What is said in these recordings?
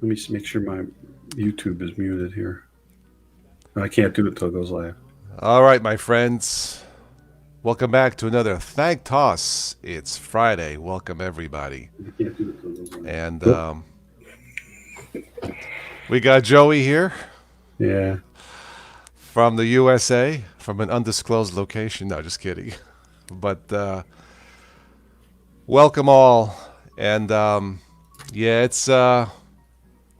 Let me make sure my YouTube is muted here. I can't do it till it goes live. All right, my friends. Welcome back to another Thank Toss. It's Friday. Welcome, everybody. I can't do it till it goes live. And Nope. we got Joey here Yeah. from the USA, from an undisclosed location. No, just kidding. But welcome all. And yeah, it's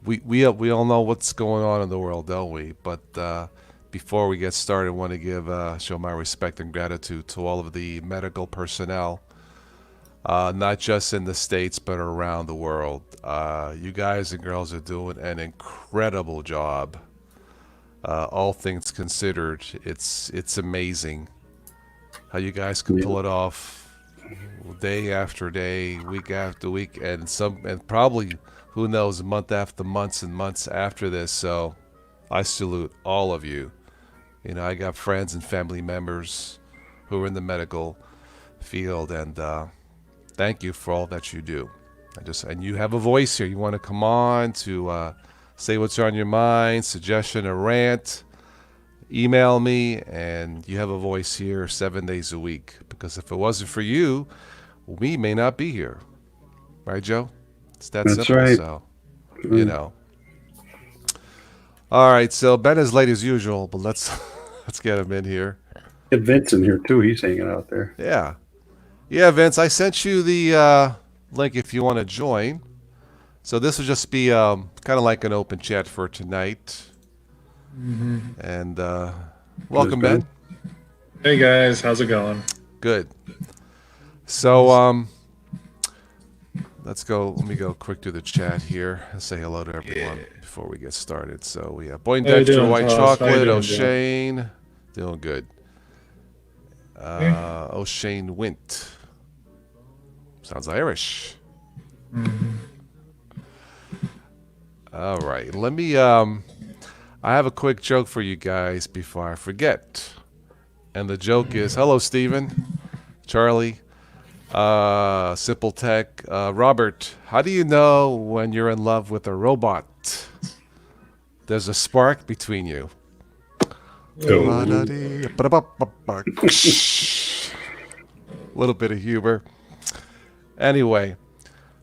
we all know what's going on in the world, don't we? But before we get started, I want to show my respect and gratitude to all of the medical personnel, not just in the States but around the world. You guys and girls are doing an incredible job. All things considered, it's amazing how you guys can Yeah. pull it off day after day, week after week, and probably who knows month after months and months after this. So I salute all of you. You know, I got friends and family members who are in the medical field, and thank you for all that you do. And you have a voice here. You want to come on to say what's on your mind, suggestion, or rant. Email me, and you have a voice here 7 days a week. Because if it wasn't for you, we may not be here, right, Joe? It's that That's simple. right. So, you know. All right. So Ben is late as usual, but let's let's get him in here. Get Vince in here too. He's hanging out there. Yeah. Yeah, Vince, I sent you the link if you want to join. So this will just be kind of like an open chat for tonight. And welcome, Ben. Ben. Hey guys, how's it going? Good. So let's go. Let me go quick through the chat here and say hello to everyone before we get started. So we have Boy How you Dexter, doing, White Toss? How you Chocolate, doing, O'Shane, doing good. O'Shane Wint. Sounds Irish. All right. Let me I have a quick joke for you guys before I forget. And the joke is, hello, Steven, Charlie, Simple Tech, Robert, how do you know when you're in love with a robot? There's a spark between you. Oh. Little bit of humor. Anyway,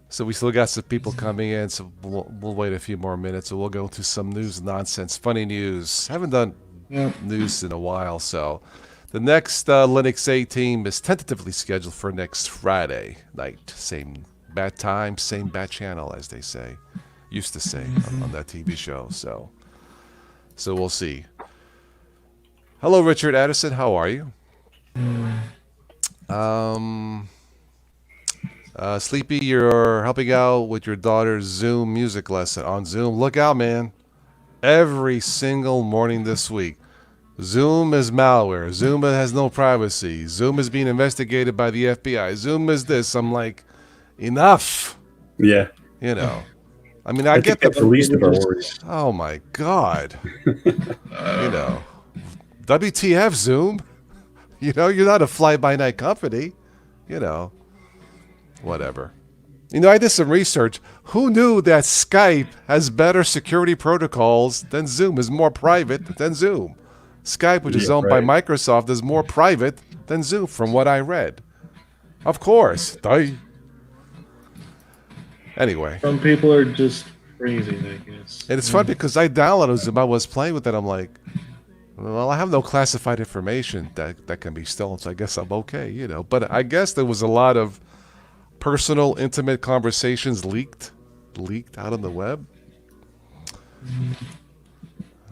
so we still got some people coming in, so we'll wait a few more minutes, and we'll go into some news nonsense, funny news. Haven't done news in a while, so the next Linux 8 team is tentatively scheduled for next Friday night. Same bat time, same bat channel, as they say. Used to say on that TV show, so we'll see. Hello, Richard Addison. How are you? Sleepy, you're helping out with your daughter's Zoom music lesson on Zoom. Look out, man. Every single morning this week. Zoom is malware. Zoom has no privacy. Zoom is being investigated by the FBI. Zoom is this. I'm like, enough. Yeah. You know. I mean, I get think that's the least of our worries. Oh, my God. You know. WTF, Zoom? You know, you're not a fly-by-night company. You know. Whatever. You know, I did some research. Who knew that Skype has better security protocols than Zoom, is more private than Zoom? Skype, which is owned by Microsoft, is more private than Zoom, from what I read. Of course. Anyway. Some people are just crazy, I guess. And it's fun because I downloaded Zoom. I was playing with it. I'm like, well, I have no classified information that can be stolen, so I guess I'm okay, you know. But I guess there was a lot of personal, intimate conversations leaked out on the web.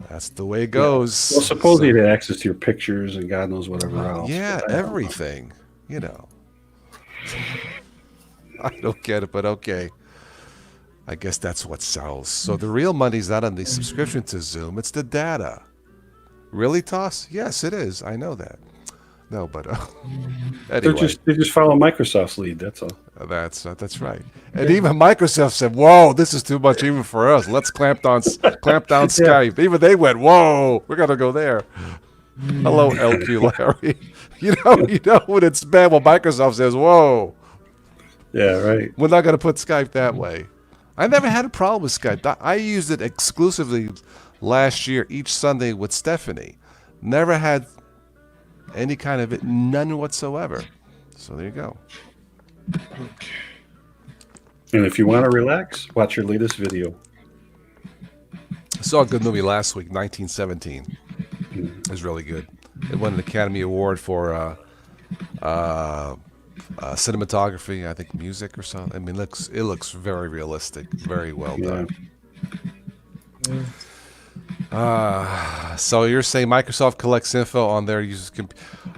That's the way it goes. Well, supposedly they had access to your pictures and God knows whatever else. Yeah, everything. You know. I don't get it, but okay. I guess that's what sells. So the real money's not on the subscription to Zoom, it's the data. Really, Toss? Yes, it is. I know that. No, but anyway. They just follow Microsoft's lead. That's all. That's right. And even Microsoft said, "Whoa, this is too much even for us. Let's clamp down Skype." Even they went, "Whoa, we're gonna go there." Hello, LQ Larry. You know when it's bad when Microsoft says, "Whoa." Yeah, right. We're not gonna put Skype that way. I never had a problem with Skype. I used it exclusively last year, each Sunday with Stephanie. Never had any kind of it, none whatsoever. So there you go. And if you want to relax, watch your latest video. I saw a good movie last week, 1917. It was really good. It won an Academy Award for cinematography, I think music or something. I mean, it looks very realistic, very well done. So you're saying Microsoft collects info on their users'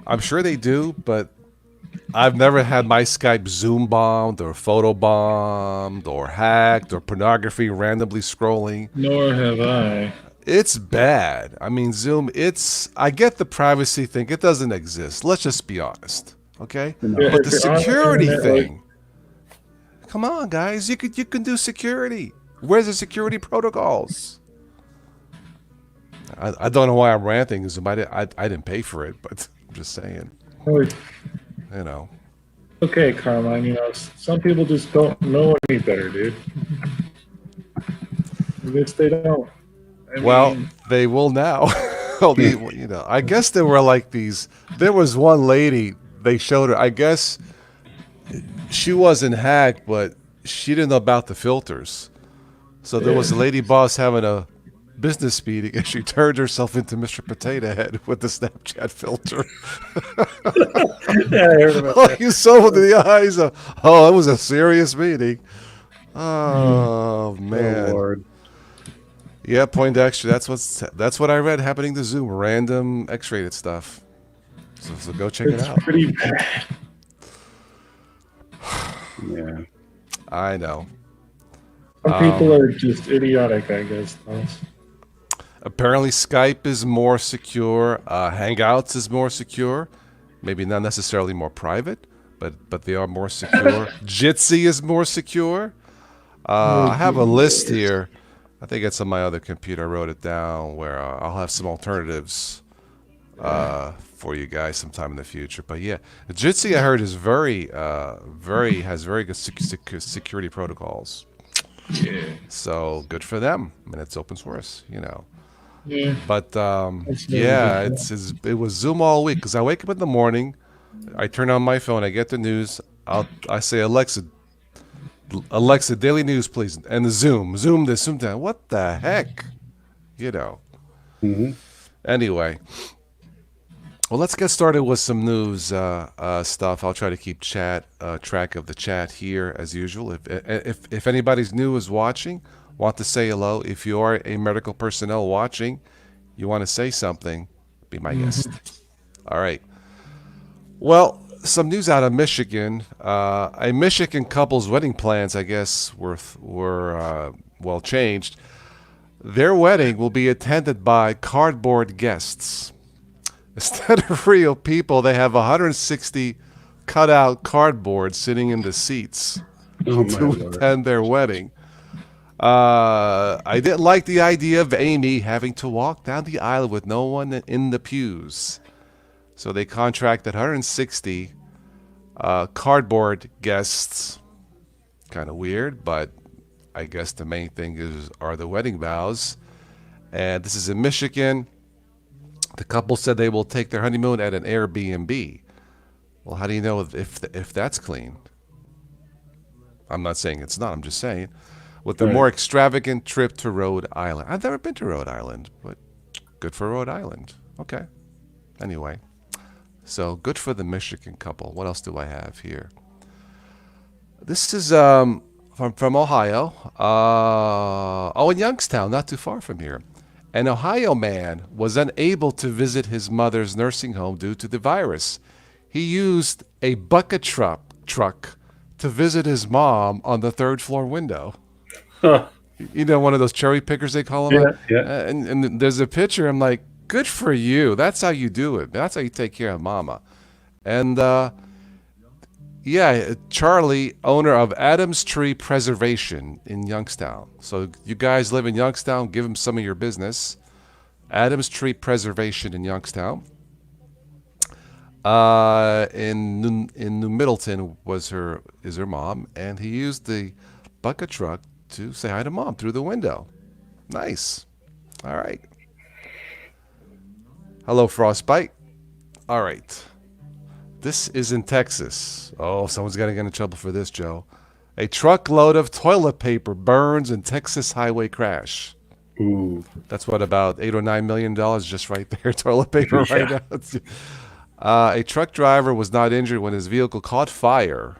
I'm sure they do, but I've never had my Skype Zoom bombed or photo bombed or hacked or pornography randomly scrolling. Nor have I. It's bad. I mean, Zoom, I get the privacy thing. It doesn't exist. Let's just be honest. Okay? Yeah, But the if you're on the security internet, thing. Come on, guys. You can do security. Where's the security protocols? I don't know why I'm ranting. Zoom. I didn't pay for it, but I'm just saying. Like, You know. okay, Carmine, some people just don't know any better, dude. I guess they don't. Well, they will now. I guess there were like these. There was one lady. They showed her. I guess she wasn't hacked, but she didn't know about the filters. So there was a lady boss having a business meeting, and she turned herself into Mr. Potato Head with the Snapchat filter. Yeah, I heard about that. You saw with the eyes of, it was a serious meeting. Oh man. Oh, Lord. Yeah, Poindexter. That's what I read happening to Zoom. Random X-rated stuff. So go check it It's out. pretty bad. Yeah. I know. Some people are just idiotic, I guess. Apparently, Skype is more secure. Hangouts is more secure. Maybe not necessarily more private, but they are more secure. Jitsi is more secure. I have a list here. I think it's on my other computer. I wrote it down where I'll have some alternatives for you guys sometime in the future. But yeah, Jitsi I heard is has very good security protocols. Yeah. So good for them. I mean, it's open source, Yeah. But yeah, it was Zoom all week because I wake up in the morning, I turn on my phone, I get the news. I say Alexa, daily news, please, and the Zoom this, Zoom that. What the heck, Mm-hmm. Anyway, well, let's get started with some news stuff. I'll try to keep track of the chat here as usual. If anybody's new is watching, want to say hello. If you are a medical personnel watching, you want to say something, be my guest. All right. Well, some news out of Michigan. A Michigan couple's wedding plans, I guess, were changed. Their wedding will be attended by cardboard guests. Instead of real people, they have 160 cutout cardboard sitting in the seats Oh, my to Lord. attend their wedding. I didn't like the idea of Amy having to walk down the aisle with no one in the pews. So they contracted 160 cardboard guests. Kind of weird, but I guess the main thing are the wedding vows. And this is in Michigan. The couple said they will take their honeymoon at an Airbnb. Well, how do you know if that's clean? I'm not saying it's not. I'm just saying. With the more extravagant trip to Rhode Island. I've never been to Rhode Island, but good for Rhode Island. Okay. Anyway. So good for the Michigan couple. What else do I have here? This is from Ohio. In Youngstown, not too far from here. An Ohio man was unable to visit his mother's nursing home due to the virus. He used a bucket truck to visit his mom on the third floor window. Huh. One of those cherry pickers they call them. Yeah. And there's a picture. I'm like, good for you. That's how you do it. That's how you take care of mama. And Charlie, owner of Adams Tree Preservation in Youngstown. So you guys live in Youngstown, give him some of your business. Adams Tree Preservation in Youngstown. In New Middleton is her mom, and he used the bucket truck to say hi to Mom through the window. Nice. All right. Hello, Frostbite. All right. This is in Texas. Oh, someone's going to get in trouble for this, Joe. A truckload of toilet paper burns in Texas highway crash. Ooh. That's what, about $8 or $9 million just right there. Toilet paper right Yeah. now. A truck driver was not injured when his vehicle caught fire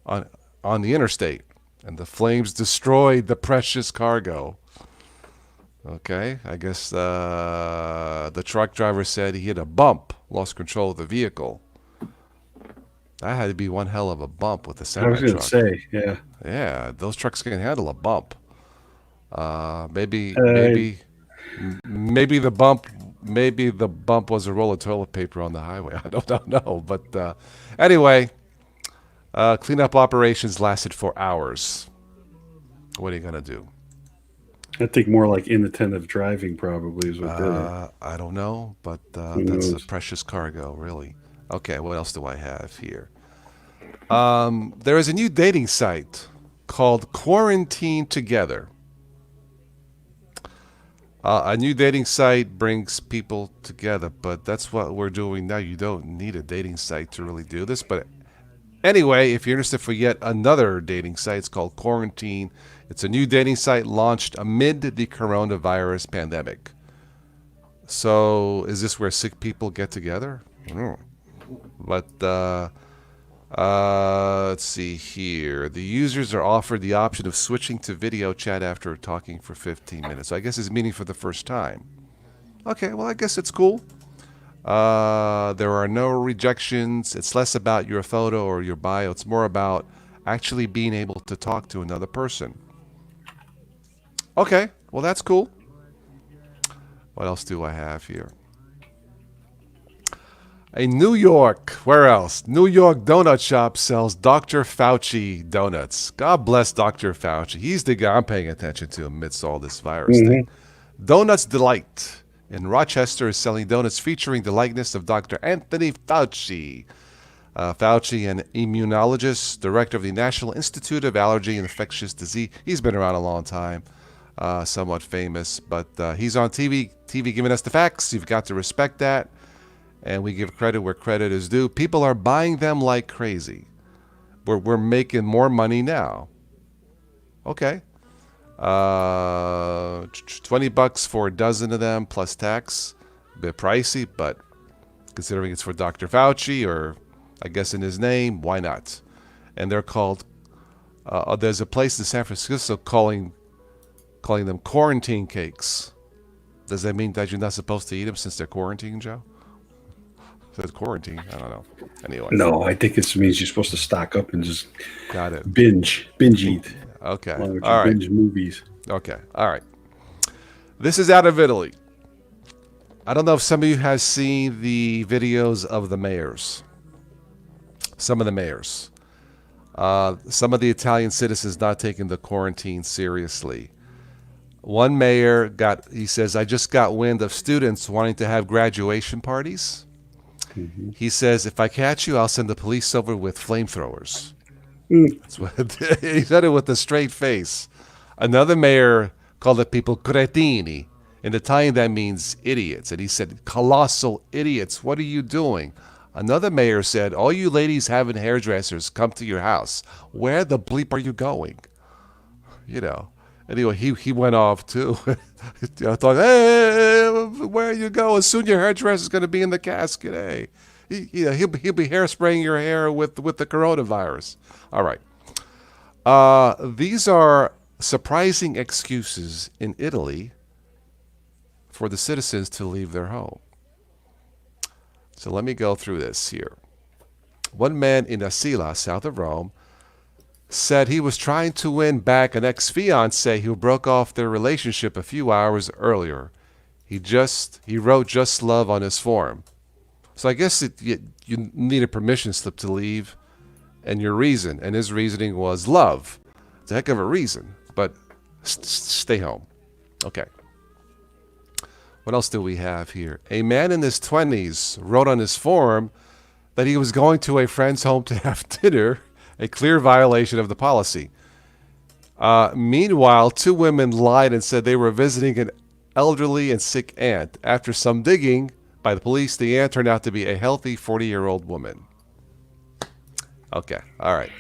on the interstate, and the flames destroyed the precious cargo. Okay, I guess the truck driver said he hit a bump, lost control of the vehicle. That had to be one hell of a bump with the I was semi going to truck. say, yeah. Yeah, those trucks can handle a bump. Maybe the bump was a roll of toilet paper on the highway. I don't know, but anyway, cleanup operations lasted for hours. What are you gonna do? I think more like inattentive driving probably is what did it. I don't know, but that's a knows? precious cargo, really. Okay, what else do I have here? There is a new dating site called Quarantine Together. A new dating site brings people together, but that's what we're doing now. You don't need a dating site to really do this. But anyway, if you're interested for yet another dating site, it's called Quarantine. It's a new dating site launched amid the coronavirus pandemic. So is this where sick people get together? I don't know. But let's see here. The users are offered the option of switching to video chat after talking for 15 minutes. So I guess it's meeting for the first time. Okay, well, I guess it's cool. There are no rejections. It's less about your photo or your bio. It's more about actually being able to talk to another person. Okay, well, that's cool. What else do I have here? A New York, where else? New York donut shop sells Dr. Fauci donuts. God bless Dr. Fauci. He's the guy I'm paying attention to amidst all this virus thing. Donuts Delight in Rochester is selling donuts featuring the likeness of Dr. Anthony Fauci. Fauci, an immunologist, director of the National Institute of Allergy and Infectious Disease. He's been around a long time, somewhat famous, but he's on TV giving us the facts. You've got to respect that. And we give credit where credit is due. People are buying them like crazy. We're making more money now. Okay. $20 for a dozen of them plus tax. A bit pricey, but considering it's for Dr. Fauci, or I guess in his name, why not? And they're called, there's a place in San Francisco calling them quarantine cakes. Does that mean that you're not supposed to eat them since they're quarantined, Joe? Says quarantine. I don't know. Anyway. No, I think it means you're supposed to stock up and just Got it. binge eat. Okay. Along with All your right. binge movies. Okay. All right. This is out of Italy. I don't know if some of you have seen the videos of the mayors. Some of the mayors. Some of the Italian citizens not taking the quarantine seriously. One mayor he says, I just got wind of students wanting to have graduation parties. Mm-hmm. He says, if I catch you, I'll send the police over with flamethrowers. That's what he said it with a straight face. Another mayor called the people cretini. In Italian, that means idiots. And he said, colossal idiots, what are you doing? Another mayor said, all you ladies having hairdressers come to your house. Where the bleep are you going? You know. Anyway, he went off too. I thought, hey, where are you going? Soon your hairdresser's going to be in the casket. Hey, he'll be hairspraying your hair with the coronavirus. All right. These are surprising excuses in Italy for the citizens to leave their home. So let me go through this here. One man in Asila, south of Rome, said he was trying to win back an ex-fiancée who broke off their relationship a few hours earlier. He wrote "just love" on his form. So I guess you need a permission slip to leave, and your reason. And his reasoning was love. It's a heck of a reason, but stay home. Okay. What else do we have here? A man in his 20s wrote on his form that he was going to a friend's home to have dinner, a clear violation of the policy. Meanwhile, two women lied and said they were visiting an elderly and sick aunt. After some digging by the police, the aunt turned out to be a healthy 40-year-old woman. Okay, all right.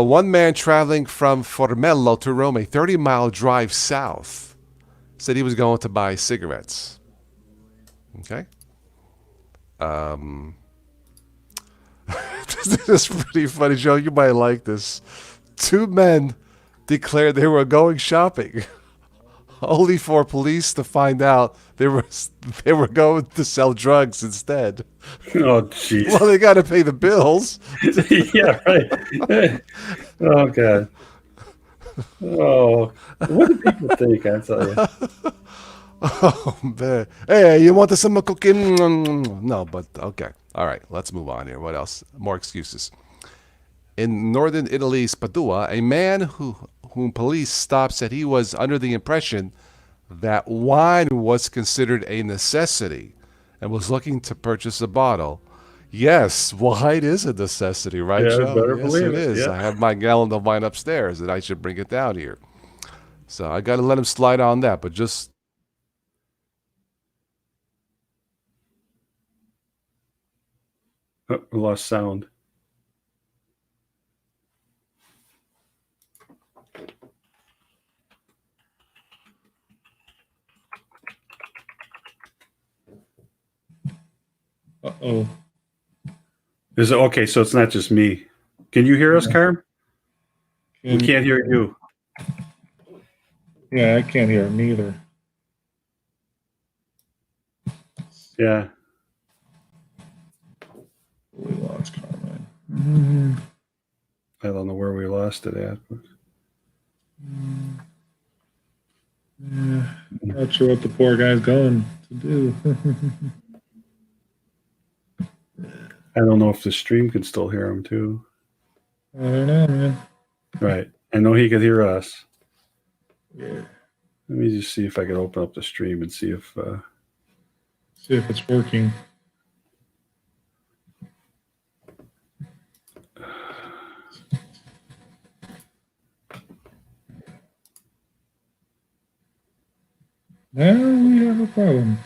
One man traveling from Formello to Rome, a 30-mile drive south, said he was going to buy cigarettes. Okay. This is pretty funny, Joe. You might like this. Two men declared they were going shopping, only for police to find out they were going to sell drugs instead. Oh, jeez. Well, they got to pay the bills. Yeah, right. Oh, God. Oh, what do people think? I tell you. Oh, man. Hey, you want some cooking? No, but okay. All right, let's move on here. What else? More excuses. In northern Italy's Padua, a man whom police stopped said he was under the impression that wine was considered a necessity and was looking to purchase a bottle. Yes, wine is a necessity, right, Yeah, Joe? better Yes, believe it it, is. yeah. I have my gallon of wine upstairs, and I should bring it down here. So I got to let him slide on that, but just... Oh, we lost sound. Uh-oh. Is it okay? So it's not just me. Can you hear us, Carm? We can't hear you. Yeah, I can't hear him either. Yeah. We lost Carmine. Mm-hmm. I don't know where we lost it at. But... Yeah, not sure what the poor guy's going to do. I don't know if the stream can still hear him too. I don't know, man. Right. I know he could hear us. Yeah. Let me just see if I can open up the stream and see if... See if it's working. Now we have a problem.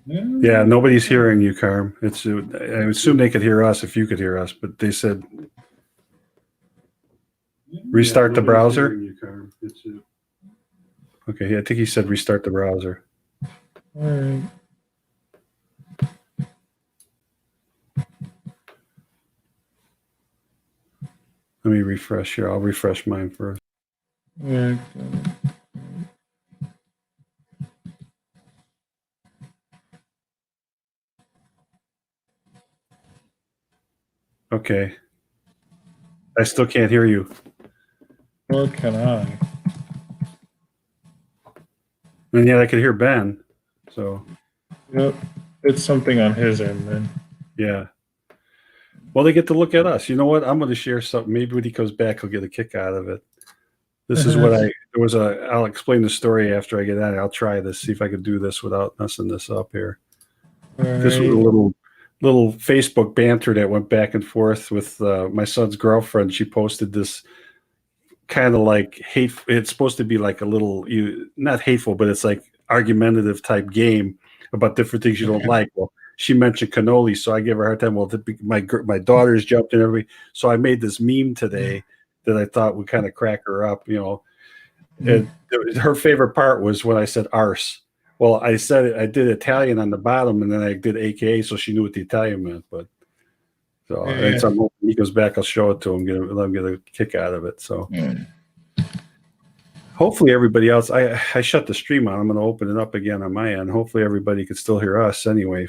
Yeah, nobody's hearing you, Carm. It's. I assume they could hear us if you could hear us, but they said restart the browser. Okay, I think he said restart the browser. All right. Let me refresh here. I'll refresh mine first. All right. Okay. I still can't hear you. Nor can I. And yet I could hear Ben. So, Yep. It's something on his end, then. yeah. Well, they get to look at us. You know what? I'm going to share something. Maybe when he comes back, he'll get a kick out of it. This is what I'll explain the story after I get out. I'll try this, see if I can do this without messing this up here. This was a little Facebook banter that went back and forth with my son's girlfriend. She posted this kind of like hateful. It's supposed to be like a little, not hateful, but it's like argumentative type game about different things you don't like. Well, she mentioned cannoli, so I gave her a hard time. Well, my daughters jumped in everybody. So I made this meme today that I thought would kind of crack her up. And her favorite part was when I said arse. Well, I said it, I did Italian on the bottom, and then I did AKA, so she knew what the Italian meant. But so it's, I'm hoping he goes back, I'll show it to him, let him get a kick out of it. So hopefully everybody else, I shut the stream on. I'm going to open it up again on my end. Hopefully everybody can still hear us anyway.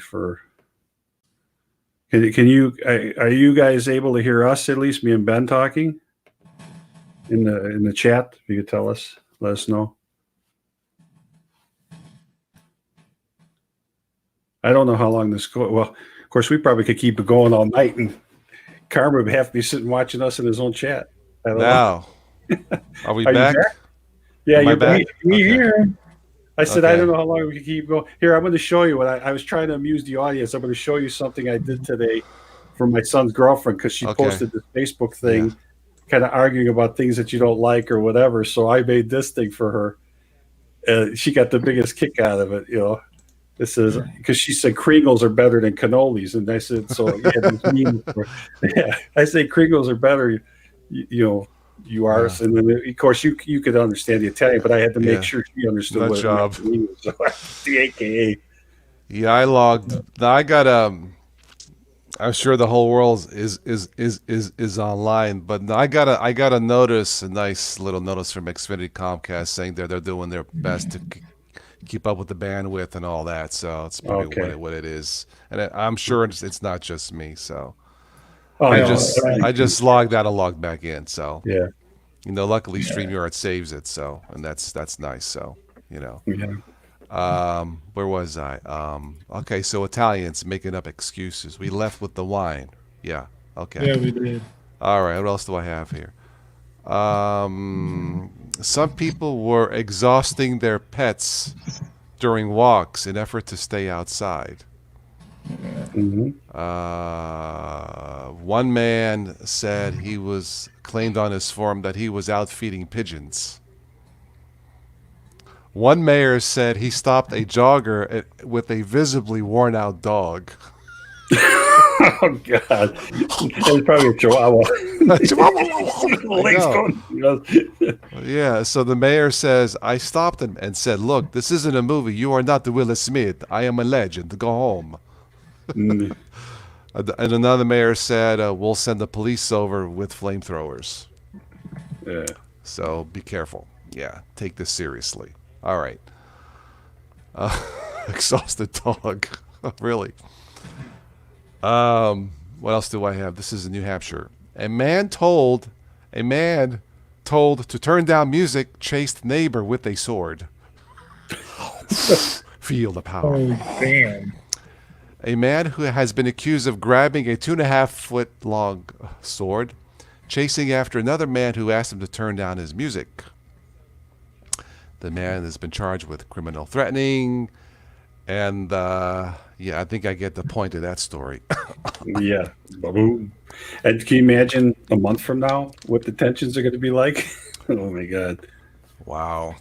Are you guys able to hear us, at least me and Ben talking in the chat? If you could tell us, let us know. I don't know how long this goes. Well, of course, we probably could keep it going all night, and Carmen would have to be sitting watching us in his own chat. I don't know. Are we back? Yeah, you're back. We here. I said, I don't know how long we can keep going. Here, I'm going to show you what I was trying to amuse the audience. I'm going to show you something I did today for my son's girlfriend because she Okay. posted this Facebook thing, kind of arguing about things that you don't like or whatever. So I made this thing for her. She got the biggest kick out of it. This is because she said Kringles are better than cannolis, and I said so. Yeah, I say Kringles are better. You are, and then of course you could understand the Italian, but I had to make sure she understood Nut what job. it meant. So the AKA. Yeah, I logged. I got I'm sure the whole world is online, but I got a notice, a nice little notice from Xfinity Comcast saying they're doing their best to keep up with the bandwidth and all that. So it's probably what it is, and I'm sure it's not just me. So I just logged out and logged back in. So yeah, luckily StreamYard saves it. So and that's nice. So yeah. Where was I? Okay, so Italians making up excuses. We left with the wine. Yeah. Okay. Yeah, we did. All right. What else do I have here? Some people were exhausting their pets during walks in effort to stay outside. Mm-hmm. One man said he was claimed on his form that he was out feeding pigeons. One mayor said he stopped a jogger with a visibly worn out dog. Oh God! It was probably a chihuahua. Yeah, so the mayor says, I stopped him and said, look, this isn't a movie. You are not the Will Smith. I am a legend. Go home. And another mayor said, we'll send the police over with flamethrowers. Yeah. So be careful. Yeah, take this seriously. All right. Exhausted dog. Really. What else do I have? This is in New Hampshire. A man told to turn down music chased neighbor with a sword. Feel the power. Oh, damn. A man who has been accused of grabbing a 2.5-foot long sword, chasing after another man who asked him to turn down his music. The man has been charged with criminal threatening, and I think I get the point of that story. Yeah. Boom. And can you imagine a month from now what the tensions are going to be like? Oh my God. Wow.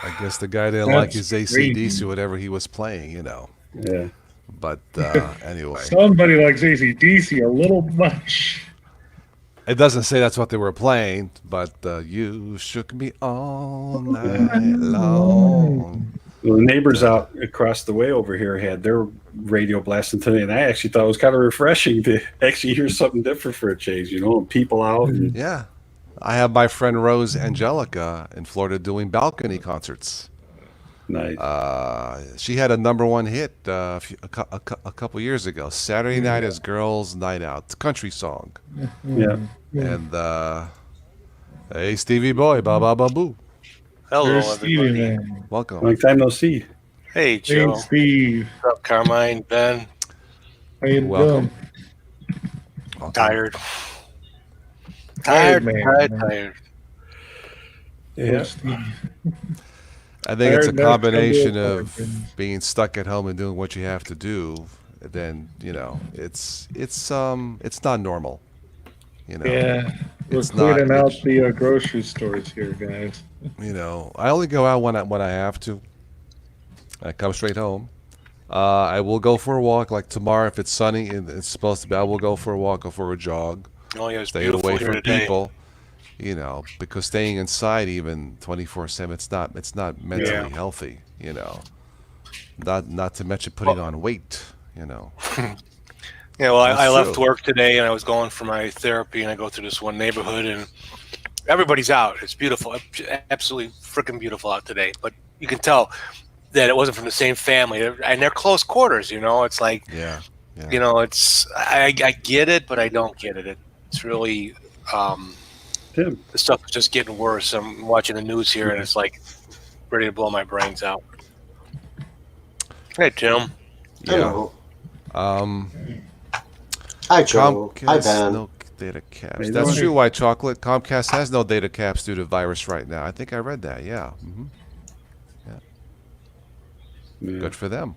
I guess the guy didn't like his AC/DC or whatever he was playing, Yeah. But anyway. Somebody likes AC/DC a little much. It doesn't say that's what they were playing, but you shook me all night long. Well, the neighbors out across the way over here had their radio blasting today, and I actually thought it was kind of refreshing to actually hear something different for a change, and people out. And, yeah. I have my friend Rose Angelica in Florida doing balcony concerts. Nice. She had a #1 hit a couple years ago. Saturday night is girls' night out. Country song. Yeah. And hey, Stevie Boy, ba ba ba boo. Hello, There's everybody. Stevie, man. Welcome. Long time no see. Hey, Joe. Hey, Steve. What's up, Carmine? Ben? How you Welcome. doing? Tired. Tired, Tired. man. Tired. Yeah. Steve. I think it's a Tired, man. combination Tired, of man. being stuck at home and doing what you have to do. Then it's not normal. Yeah, we're It's not- cleaning out it's- the grocery stores here, guys. I only go out when I have to. I come straight home. I will go for a walk. Like tomorrow, if it's sunny and it's supposed to be, I will go for a walk, go for a jog. Oh, yeah, it's Stay beautiful away here from today. people. Because staying inside even 24/7, it's not mentally healthy. Not to mention putting on weight. Yeah, well, I That's left true. work today and I was going for my therapy, and I go through this one neighborhood and everybody's out. It's beautiful, absolutely freaking beautiful out today. But you can tell that it wasn't from the same family, and they're close quarters. It's like, Yeah. it's I get it, but I don't get it. It's really Tim. the stuff is just getting worse. I'm watching the news here, and it's like ready to blow my brains out. Hey, Tim. Yeah. Hi, Joe. Hi, Comcast Ben. no data caps. you That's doing? true, White Chocolate. Comcast has no data caps due to virus right now. I think I read that. Yeah. Yeah. Good for them.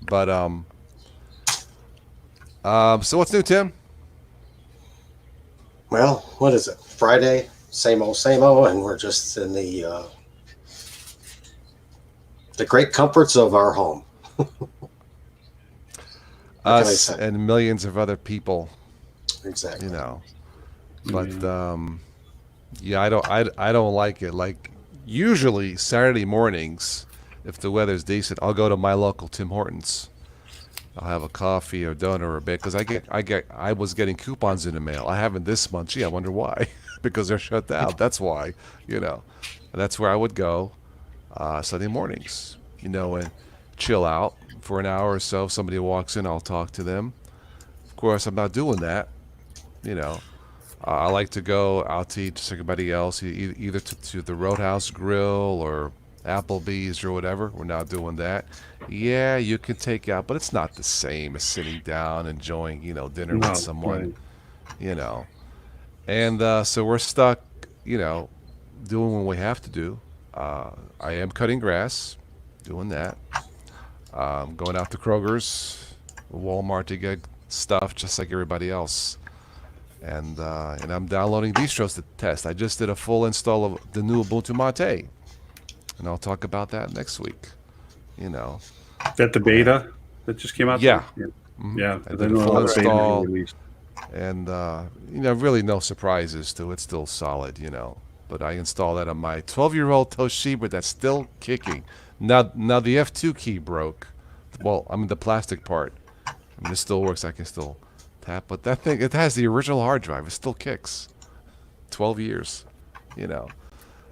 But So what's new, Tim? Well, what is it? Friday, same old, and we're just in the great comforts of our home. What can I Us say? and millions of other people, Exactly. you know. But yeah, I don't like it. Like usually Saturday mornings, if the weather's decent, I'll go to my local Tim Hortons. I'll have a coffee or donut or a bit because I was getting coupons in the mail. I haven't this month. Gee, I wonder why. Because they're shut down. That's why, you know. And that's where I would go Sunday mornings, you know, and chill out for an hour or so. If somebody walks in, I'll talk to them. Of course, I'm not doing that, you know. I like to go out to eat just like everybody else, either to the Roadhouse Grill or Applebee's or whatever. We're not doing that. Yeah, you can take out, but it's not the same as sitting down, enjoying, you know, dinner with No, someone, right. you know. And so we're stuck, you know, doing what we have to do. I am cutting grass, doing that. Going out to Kroger's, Walmart to get stuff just like everybody else. And I'm downloading distros to test. I just did a full install of the new Ubuntu Mate, and I'll talk about that next week. You know, Is that the beta that just came out? Yeah. today? Mhm. Yeah. I I did a know full other betas were install. released. And you know, really no surprises to it. It's still solid, you know. But I installed that on my 12-year-old Toshiba that's still kicking. Now the F2 key broke. Well, I mean the plastic part. I mean, it still works. I can still tap, but that thing, it has the original hard drive. It still kicks. 12 years, you know.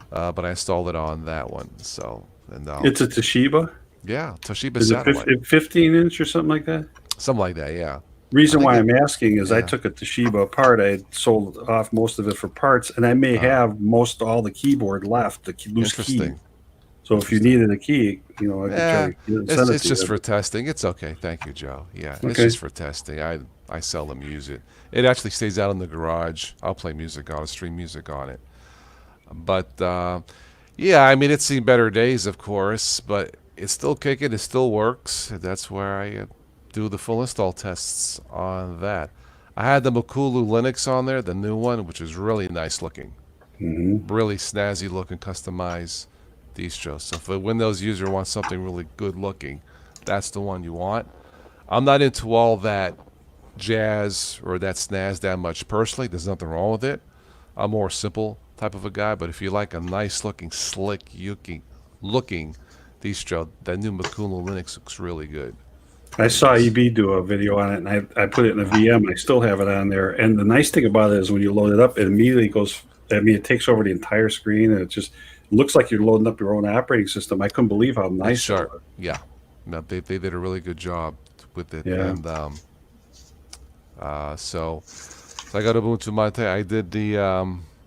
But I installed it on that one. So and It's a Toshiba. yeah, Toshiba Is it satellite, 15-inch or something like that? something like that. Yeah. Reason I think why it- I'm asking is I yeah. took a Toshiba apart. I had sold off most of it for parts, and I may have most all the keyboard left, the loose key. Interesting. So if you needed a key, you know, I could Yeah, try to send it it's to just you. for testing. It's okay. Thank you, Joe. Yeah, it's Okay. just for testing. I seldom use it. It actually stays out in the garage. I'll play music on it, stream music on it. But yeah, I mean, it's seen better days, of course, but it's still kicking. It still works. That's where I do the full install tests on that. I had the Makulu Linux on there, the new one, which is really nice looking, really snazzy looking, customized distro. So if a Windows user wants something really good looking, that's the one you want. I'm not into all that jazz or that snaz that much personally. There's nothing wrong with it. I'm more simple type of a guy, but if you like a nice looking, slick looking distro, that new Makulu Linux looks really good. I saw EB do a video on it, and I put it in a VM. I still have it on there. And the nice thing about it is when you load it up, it immediately goes. I mean, it takes over the entire screen, and it just looks like you're loading up your own operating system. I couldn't believe how It's nice it sharp. was. Yeah. No, they did a really good job with it. Yeah. And so I got Ubuntu Mate. I did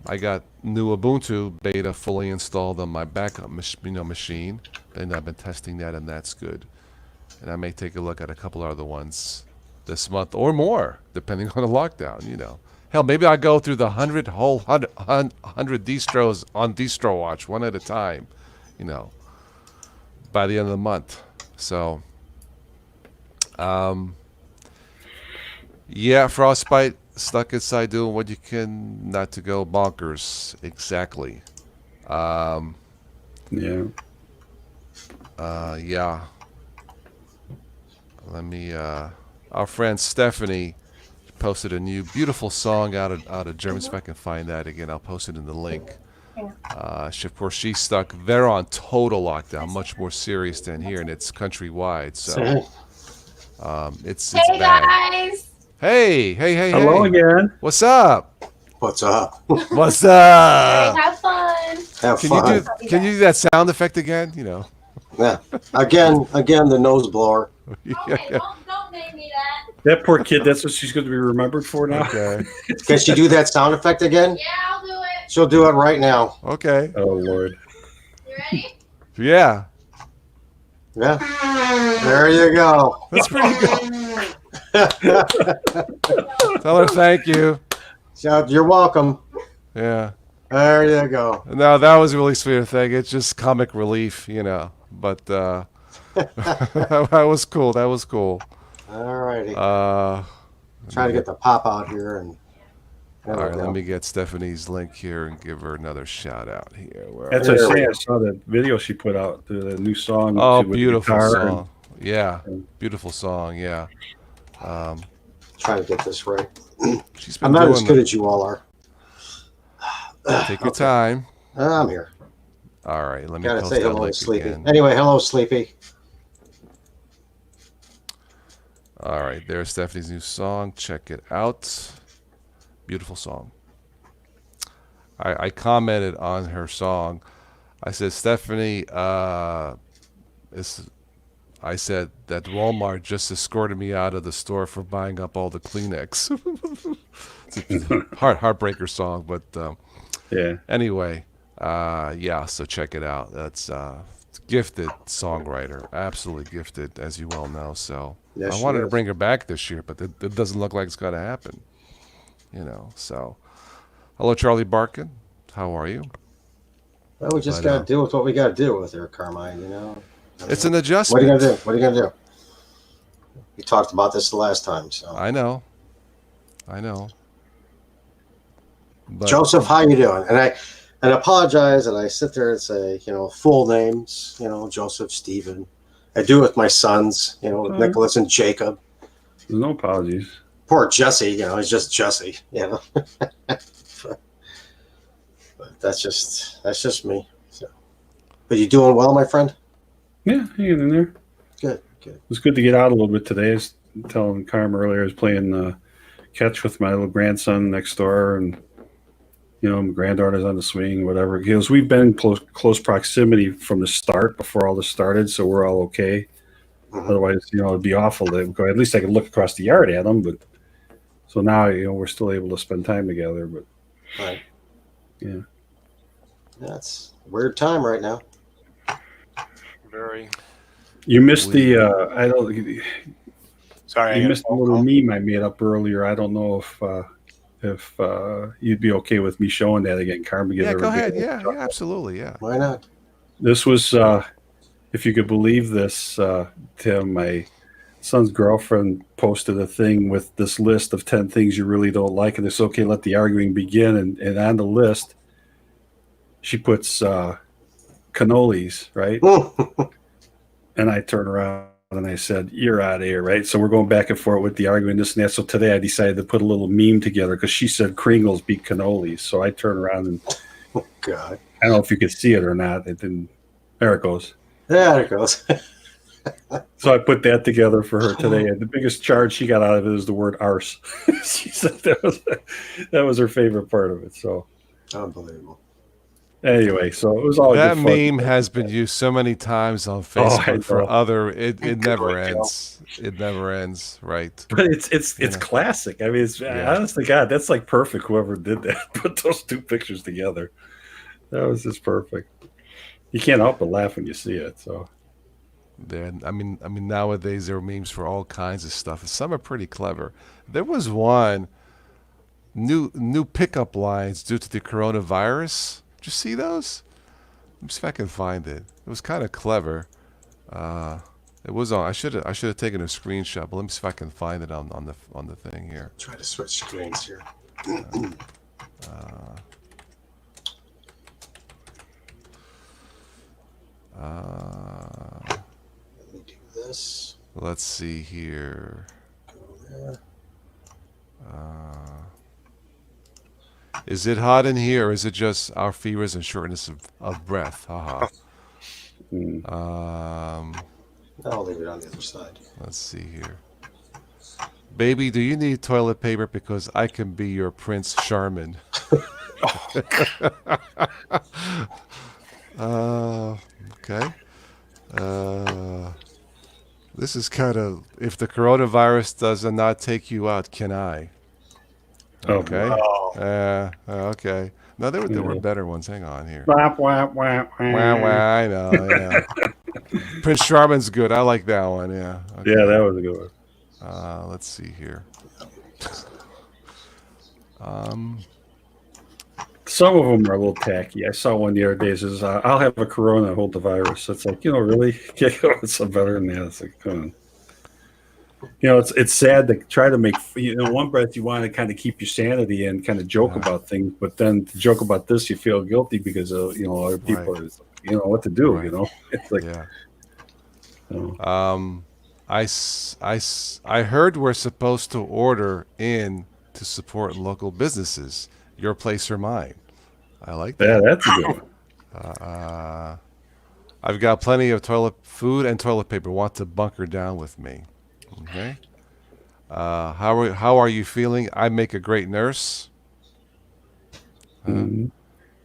I got new Ubuntu beta fully installed on my backup machine, and I've been testing that, and that's good. And I may take a look at a couple other ones this month or more, depending on the lockdown. You know, hell, maybe I go through the 100 distros on Distro Watch one at a time. You know, by the end of the month. So, yeah, Frostbite stuck inside doing what you can not to go bonkers. Exactly. Yeah. Yeah. Let me. Our friend Stephanie posted a new beautiful song out of German. If I can find that again, I'll post it in the link. Of course, she's stuck. They're on total lockdown, much more serious than here, and it's countrywide. So it's Hey bad. guys! Hey. Hello again. What's up? What's up? What's Hey, up? have fun! Have Can fun. you do that sound effect again? You know. Yeah. Again, the nose blower. Okay, don't name me that. That poor kid, that's what she's going to be remembered for now. Okay. Can she do that sound effect again? Yeah, I'll do it. She'll do it right now. Okay. Oh, Lord. You ready? Yeah. Yeah. There you go. That's pretty good. Tell her thank you. So, you're welcome. Yeah. There you go. No, that was a really sweet thing. It's just comic relief, you know. But that was cool. That was cool. All righty. Trying to get the pop out here, and there All we right, go. let me get Stephanie's link here and give her another shout out here. Where That's are what I There we say. I go. saw that video she put out, the new song Oh, with the beautiful guitar. song. Yeah, and- beautiful song. Yeah. Trying to get this right. She's been I'm not doing as good as you all are. Take your Okay. time. I'm here. All right, let me Gotta post say that hello to link Sleepy. again. Anyway, hello, Sleepy. All right, there's Stephanie's new song. Check it out. Beautiful song. I commented on her song. I said, Stephanie, I said that Walmart just escorted me out of the store for buying up all the Kleenex. It's a heartbreaker song, but Yeah. anyway, yeah, so check it out. That's gifted songwriter, absolutely gifted, as you well know. So Yes, I she wanted to is. bring her back this year, but it doesn't look like it's going to happen. So hello, Charlie Barkin. How are you? Well, we just But, got to deal with what we got to deal with here, Carmine. It's an What are adjustment. you gonna do? What are you gonna do? We talked about this the last time. So, I know. But Joseph, how you doing? And I apologize, and I sit there and say, full names. Joseph, Stephen. I do with my sons. With Nicholas and Jacob. There's no apologies. Poor Jesse. He's just Jesse. But that's just me. So, but you doing well, my friend? Yeah, hanging in there. Good. It was good to get out a little bit today. I was telling Carm earlier, I was playing catch with my little grandson next door, and my granddaughter's on the swing, whatever. Because we've been in close proximity from the start before all this started, so we're all okay. Mhm. Otherwise, it'd be awful to go. At least I could look across the yard at them. But so now, we're still able to spend time together. But Right. yeah, That's a weird time right now. Very. you missed the. I don't. Sorry. I You got a missed a phone little call. meme I made up earlier. I don't know if you'd be okay with me showing that again, Carmen. yeah, go ahead. Yeah, absolutely. Yeah. Why not? This was, if you could believe this, Tim, my son's girlfriend posted a thing with this list of 10 things you really don't like, and it's okay, let the arguing begin. And on the list, she puts cannolis, right? And I turn around and I said, "You're out of here," right? So we're going back and forth with the argument, this and that. So today I decided to put a little meme together because she said Kringles beat cannolis. So I turned around and God. I don't know if you could see it or not. It didn't. There it goes. There it goes. So I put that together for her today, and the biggest charge she got out of it is the word "arse." She said that was her favorite part of it. So Unbelievable. anyway, so it was all That good fun. meme has been used so many times on I Facebook for know. other. It never Good one, ends. It never ends. Right. But it's Yeah. classic. I mean, Yeah. honest to God, that's like perfect. Whoever did that put those two pictures together. That was just perfect. You can't help but laugh when you see it. So Then I mean, nowadays there are memes for all kinds of stuff. Some are pretty clever. There was one new pickup lines due to the coronavirus. Did you see those? Let me see if I can find it. It was kind of clever. It was on. I should have taken a screenshot, but let me see if I can find it on the thing here. Try to switch screens here. Let me do this. Let's see here. Go there. Is it hot in here, or is it just our fevers and shortness of breath? Haha. I'll leave it on the other side. Let's see here. Baby, do you need toilet paper? Because I can be your Prince Charmin. Okay. This is kind of, if the coronavirus does not take you out, can I? Okay. Okay. No, there were better ones. Hang on here. wah, wah, wah, Wah, wah, I know. Yeah. Prince Charmin's good. I like that one. Yeah. Okay. Yeah, that was a good one. Let's see here. Some of them are a little tacky. I saw one the other day. It says, "I'll have a corona, hold the virus." It's like, really? Can't go with some better than that. It's like, come on. it's sad to try to make, one breath you want to kind of keep your sanity and kind of joke about things, but then to joke about this, you feel guilty because of, other people are, what to do, Right. It's like, Yeah. oh, I heard we're supposed to order in to support local businesses. Your place or mine. I like yeah, that. that's a good one. I've got plenty of food and toilet paper. Want to bunker down with me? Okay. How are you feeling? I make a great nurse. Mhm.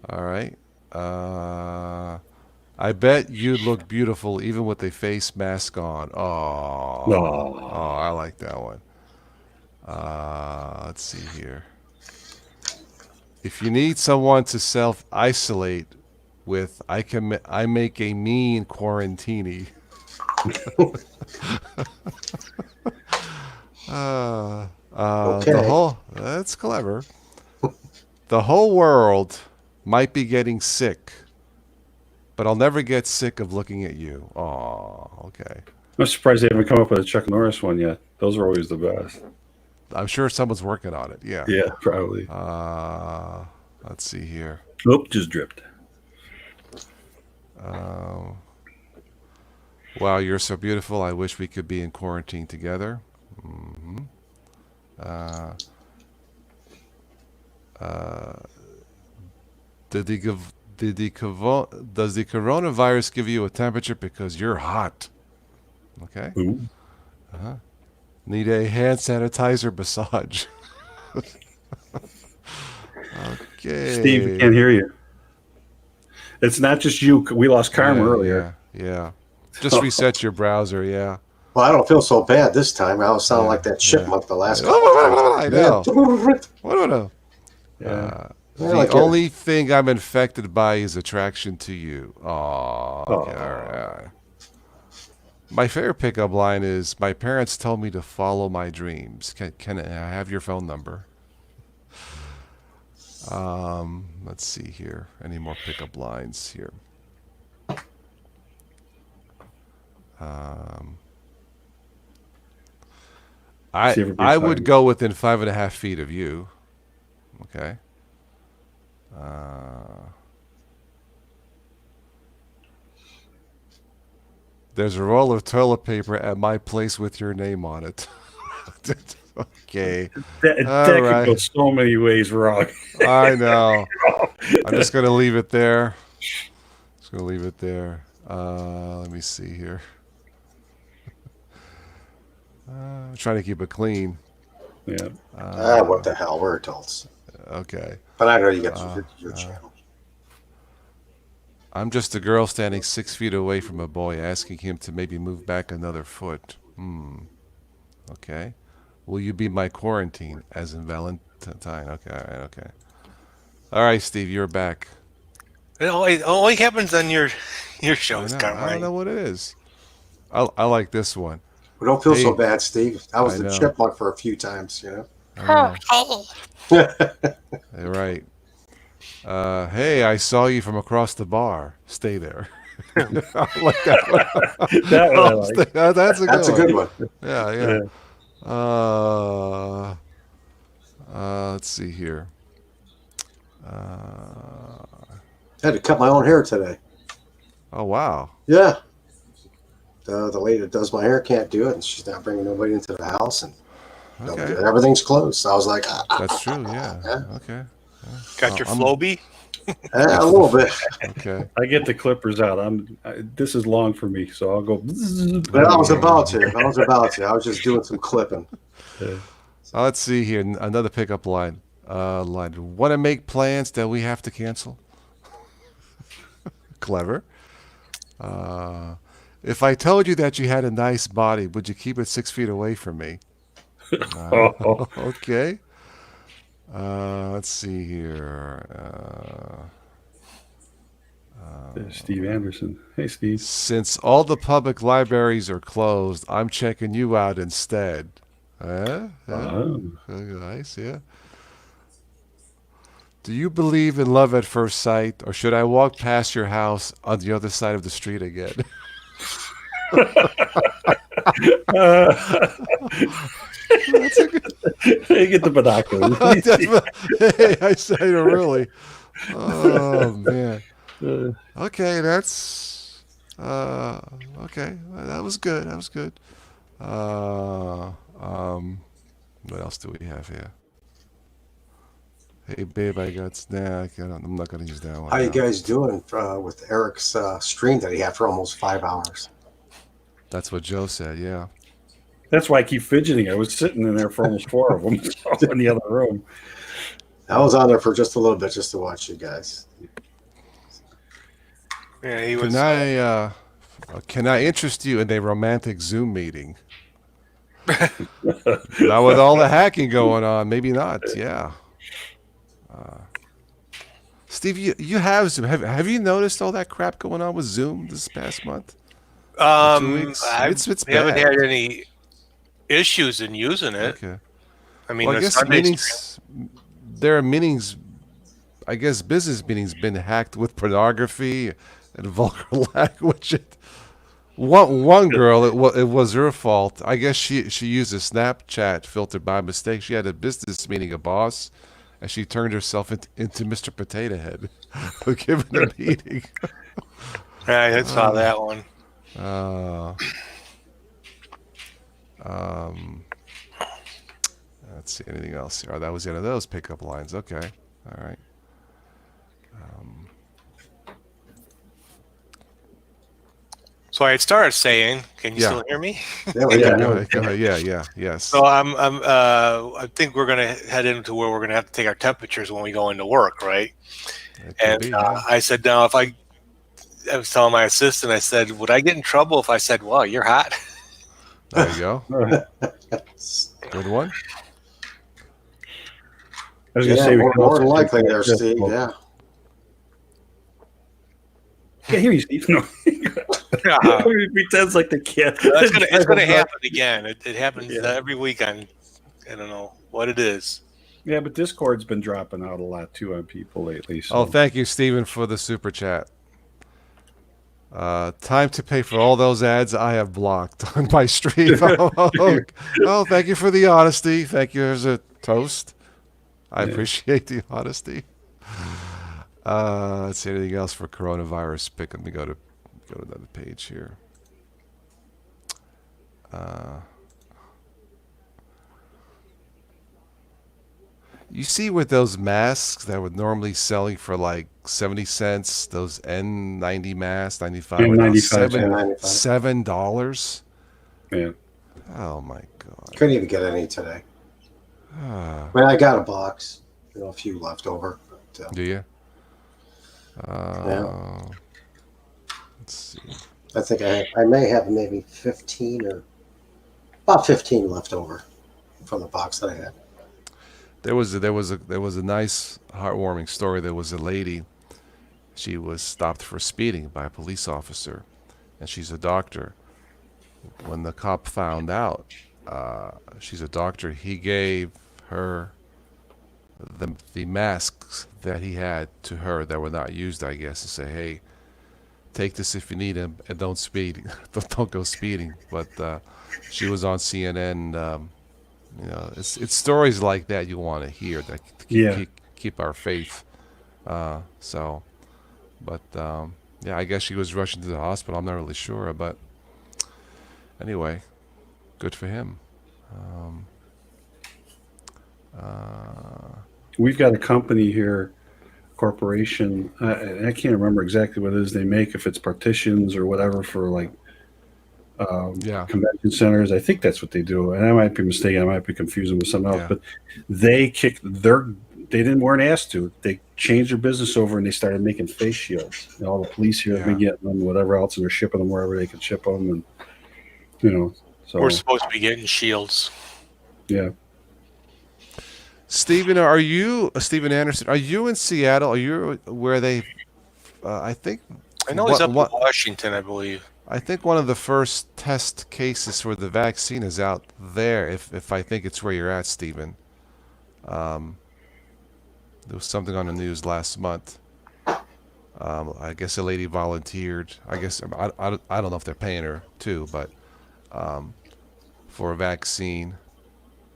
All right. I bet you'd look beautiful even with a face mask on. Oh, No. I like that one. Let's see here. If you need someone to self-isolate with, I make a mean quarantini. Okay. That's clever. The whole world might be getting sick, but I'll never get sick of looking at you. Oh, okay. I'm surprised they haven't come up with a Chuck Norris one yet. Those are always the best. I'm sure someone's working on it. Yeah. Yeah, probably. Let's see here. Oop, just dripped. Wow, you're so beautiful. I wish we could be in quarantine together. Mm-hmm. Does the coronavirus give you a temperature because you're hot? Okay. Ooh. Need a hand sanitizer massage. Okay. Steve, we can't hear you. It's not just you. We lost Karma earlier. Yeah. Just reset your browser. Yeah. Well, I don't feel so bad this time. I was sounding like that chipmunk the last couple I know. times. Yeah. The only thing I'm infected by is attraction to you. Oh, okay, all right. My favorite pickup line is, my parents told me to follow my dreams. Can I have your phone number? Let's see here. Any more pickup lines here? I would go within 5.5 feet of you. Okay. There's a roll of toilet paper at my place with your name on it. Okay. That could go so many ways wrong. I know. I'm just going to leave it there. Let me see here. I'm trying to keep it clean. Yeah. What the hell? We're adults. Okay. But I know you got your channel. I'm just a girl standing 6 feet away from a boy, asking him to maybe move back another foot. Okay. Will you be my quarantine, as in Valentine? Okay, all right, okay. All right, Steve, you're back. It only happens on your shows, I Carmine. don't know what it is. I like this one. We don't feel so bad, Steve. I was the know. chipmunk for a few times, You're right. Hey, I saw you from across the bar. Stay there. I like that one. That one I like. That's That's a good one. Yeah. Let's see here. I had to cut my own hair today. Oh, wow. Yeah. The lady that does my hair can't do it, and she's not bringing nobody into the house, and everything's closed. So I was like, That's true, yeah. Okay. Got your Flowbee? a little bit. Okay. I get the clippers out. This is long for me, so I'll go. But I was about to. I was just doing some clipping. Let's see here. Another pickup line. Want to make plans that we have to cancel? Clever. If I told you that you had a nice body, would you keep it 6 feet away from me? Okay. Let's see here. Steve Anderson. Hey, Steve. Since all the public libraries are closed, I'm checking you out instead. Nice, yeah. Do you believe in love at first sight, or should I walk past your house on the other side of the street again? That's a good. You get the binoculars. Hey, I say really. Oh man. Okay, that's okay. That was good. That was good. What else do we have here? Hey babe, I got I'm not gonna use that one. How you no. guys doing with Eric's stream that he had for almost 5 hours? That's what Joe said. Yeah. That's why I keep fidgeting. I was sitting in there for almost 4 of them in the other room. I was on there for just a little bit just to watch you guys. Yeah, he was. Can I interest you in a romantic Zoom meeting? Now with all the hacking going on, maybe not. Yeah. Steve, you have Zoom. Have you noticed all that crap going on with Zoom this past month? 2 weeks? I It's haven't bad. had any issues in using it. Okay. I mean, Well, I the guess Sunday meetings. There are meetings. I guess business meetings been hacked with pornography and vulgar language. One girl, it was her fault. I guess she used a Snapchat filter by mistake. She had a business meeting, a boss, and she turned herself into Mr. Potato Head, giving a meeting. I saw that one. Let's see, anything else here? Oh, that was the end of those pickup lines. Okay, all right. So I had started saying, can you Yeah. still hear me? There we Yeah. go. Go ahead. Yeah, yes. So I think we're gonna head into where we're gonna have to take our temperatures when we go into work, right? It could And be, yeah. I said, now if I was telling my assistant, I said, would I get in trouble if I said, "Wow, you're hot"? There you go. Good one. I was going to Yeah, say, we more, can more also than likely do there, that. Steve. Yeah. Can't hear you, Steve. No. He pretends like they can't. It's gonna happen again. It happens Yeah. every week. I don't know what it is. Yeah, but Discord's been dropping out a lot too on people lately. So. Oh, thank you, Stephen, for the super chat. Time to pay for all those ads I have blocked on my stream. Oh, thank you for the honesty. Thank you. There's a toast. I appreciate the honesty. Let's see, anything else for coronavirus pick. Let me go to another page here. You see with those masks that were normally selling for like 70 cents, those N90 masks, 95, N95, $7. Yeah. Oh my God. Couldn't even get any today. I mean, I got a box, a few left over. But, Do you? Yeah. Let's see. I think I may have maybe 15 or about 15 left over from the box that I had. There was a nice heartwarming story. There was a lady. She was stopped for speeding by a police officer, and she's a doctor. When the cop found out she's a doctor, he gave her the masks that he had to her that were not used, I guess, to say, hey, take this if you need them and don't speed. don't go speeding. But she was on CNN. It's stories like that you want to hear that keep our faith. I guess she was rushing to the hospital. I'm not really sure, but anyway, good for him. We've got a company here, corporation. I can't remember exactly what it is they make, if it's partitions or whatever for like convention centers. I think that's what they do, and I might be mistaken. I might be confusing with something else. But they weren't asked to. They changed their business over and they started making face shields. And all the police here have been getting them, whatever else, and they're shipping them wherever they can ship them. And so We're supposed to be getting shields. Yeah. Stephen Anderson? Are you in Seattle? Are you where they? I think. I know he's up in Washington, I believe. I think one of the first test cases for the vaccine is out there. If I think it's where you're at, Stephen. There was something on the news last month. I guess a lady volunteered. I guess I don't know if they're paying her too, but for a vaccine,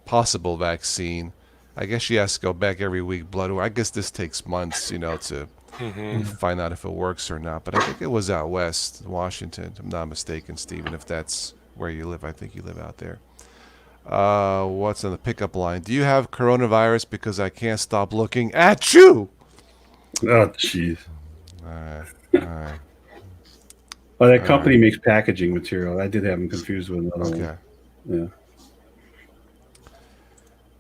possible vaccine. I guess she has to go back every week, blood work. I guess this takes months, to find out if it works or not. But I think it was out west, Washington. If I'm not mistaken, Stephen. If that's where you live, I think you live out there. What's on the pickup line? Do you have coronavirus? Because I can't stop looking at you. Oh, jeez. All right. Well, that company makes packaging material. I did have them confused with another Okay. one.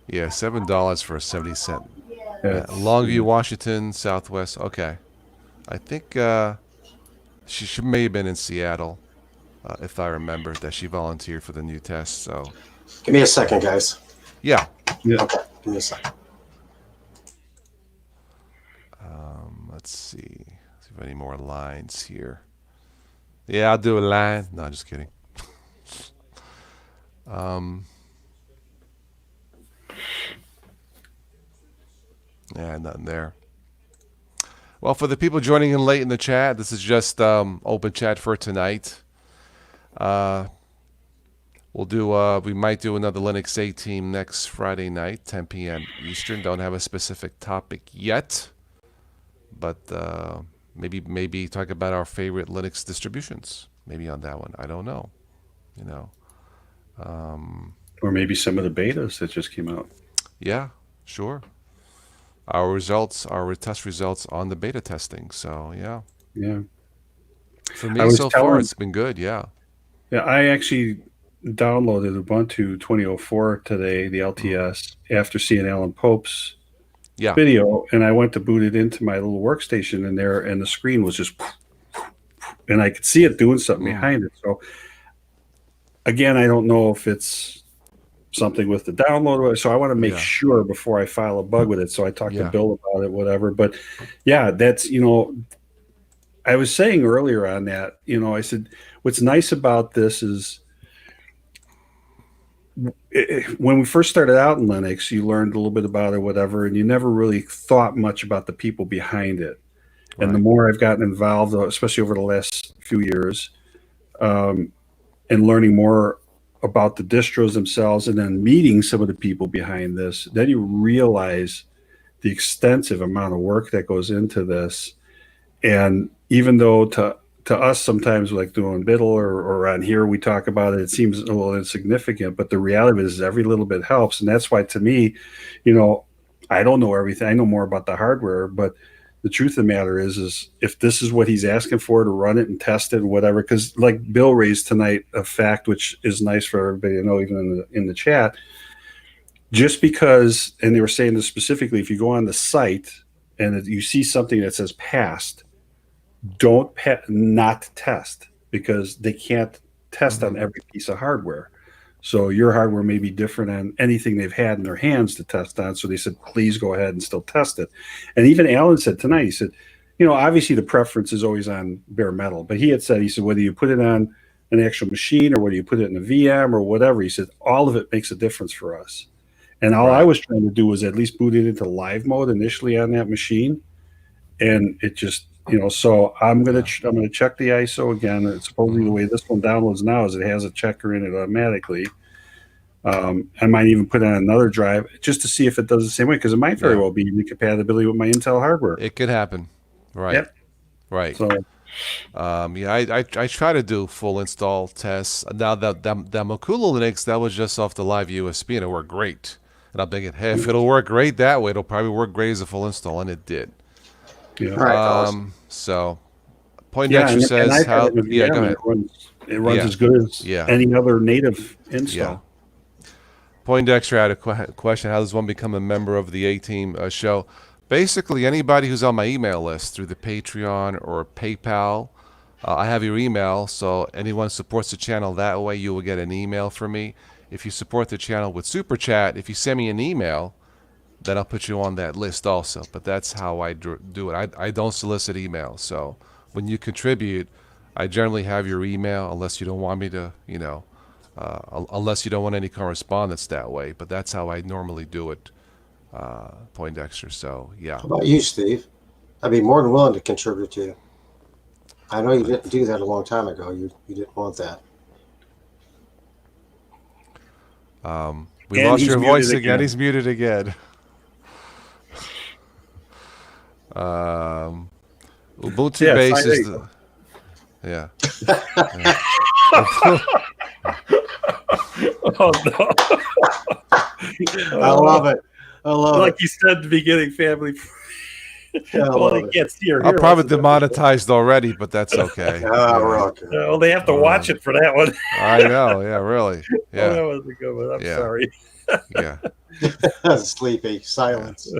Yeah, $7 for a 70-cent. Yeah. Longview, Washington, Southwest. Okay. I think she may have been in Seattle, if I remember, that she volunteered for the new test. So, Give me a second, guys. yeah. Yeah. Okay, give me a second. Let's see if any more lines here. Yeah, I'll do a line. No, just kidding. Yeah, nothing there. Well, for the people joining in late in the chat, this is just open chat for tonight. We might do another Linux A team next Friday night, 10 p.m. Eastern. Don't have a specific topic yet, but maybe talk about our favorite Linux distributions. Maybe on that one. I don't know. Or maybe some of the betas that just came out. Yeah, sure. Our test results on the beta testing. So yeah. Yeah. For me so far, it's been good. Yeah. Yeah, I actually downloaded Ubuntu 2004 today, the LTS, after seeing Alan Pope's video, and I went to boot it into my little workstation in there, and the screen was just, and I could see it doing something behind it. So again, I don't know if it's something with the download, so I want to make sure before I file a bug with it. So I talked to Bill about it, whatever. But yeah, that's I was saying earlier on that, I said, what's nice about this is when we first started out in Linux, you learned a little bit about it, whatever, and you never really thought much about the people behind it. Right. And the more I've gotten involved, especially over the last few years, and learning more about the distros themselves and then meeting some of the people behind this, then you realize the extensive amount of work that goes into this. And even though to us sometimes, like doing Biddle or on here we talk about it, it seems a little insignificant, but the reality of it is every little bit helps. And that's why, to me, I don't know everything. I know more about the hardware, but the truth of the matter is if this is what he's asking for to run it and test it and whatever, because like Bill raised tonight a fact which is nice for everybody to know, even in the chat, just because, and they were saying this specifically, if you go on the site and you see something that says passed, don't not test, because they can't test on every piece of hardware. So your hardware may be different on anything they've had in their hands to test on. So they said, please go ahead and still test it. And even Alan said tonight, he said, obviously the preference is always on bare metal, but he said, whether you put it on an actual machine or whether you put it in a VM or whatever, he said, all of it makes a difference for us. And all I was trying to do was at least boot it into live mode initially on that machine. And it just, so I'm gonna check the ISO again. It's supposedly the way this one downloads now is it has a checker in it automatically. I might even put on another drive just to see if it does the same way, because it might very well be incompatibility with my Intel hardware. It could happen, right? Yep. Right. So, I try to do full install tests. Now that Makula Linux, that was just off the live USB, and it worked great. And I'm thinking, hey, if it'll work great that way, it'll probably work great as a full install, and it did. Yeah. All right, so Poindexter says how. Yeah, go ahead. It runs as good as any other native install. Yeah. Poindexter had a question: how does one become a member of the A-Team show? Basically, anybody who's on my email list through the Patreon or PayPal, I have your email. So anyone supports the channel that way, you will get an email from me. If you support the channel with Super Chat, if you send me an email, then I'll put you on that list also. But that's how I do it. I don't solicit email. So when you contribute, I generally have your email, unless you don't want me to, unless you don't want any correspondence that way. But that's how I normally do it, Poindexter. So, yeah. How about you, Steve? I'd be more than willing to contribute to you. I know you didn't do that a long time ago. You didn't want that. We And lost he's your muted voice again. again. He's muted again. Ubuntu Yeah, base there is you the. Yeah. Oh no! I love it. I love Like it. you said at the beginning, family. I Well, love they it. can't see or I'm hear. probably us, so- demonetized already, but that's okay. Ah, You know. rock. Well, they have to watch it for that one. I know. Yeah, really. Oh, that Yeah. was a good one. I'm Yeah. sorry. Yeah. Sleepy silence.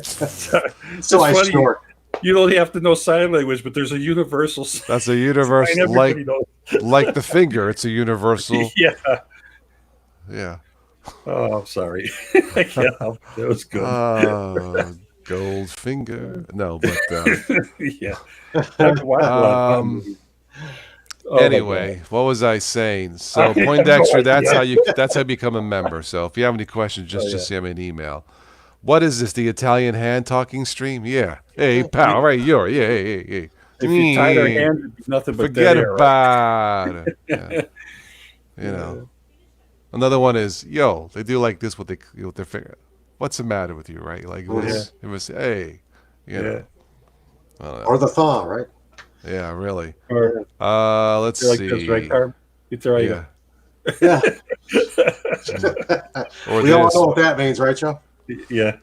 So So I funny. snort. You don't have to know sign language, but there's a universal sign. That's a universal, Everybody knows. like the finger. It's a universal. Yeah. Yeah. Oh, I'm sorry. I can't help it. That was good. Gold finger. No, but Yeah. I've watched a lot of movies. Oh, my anyway, what was I saying? So I have no Poindexter, that's idea. how you become a member. So if you have any questions, just yeah. send me an email. What is this? The Italian hand talking stream? Yeah. Hey, pal, right? You're hey. If you tied our hands, it'd be nothing but Forget dead air, right? about it. Yeah. You know. Another one is, yo, they do like this with their finger. What's the matter with you, right? Like this. It was, hey, you know. I don't know. Or the thaw, right? Yeah, really. Or Let's like see. this, right, Carb? It's all right. Yeah. Yeah. Or We all this. know what that means, right, Joe? Yeah.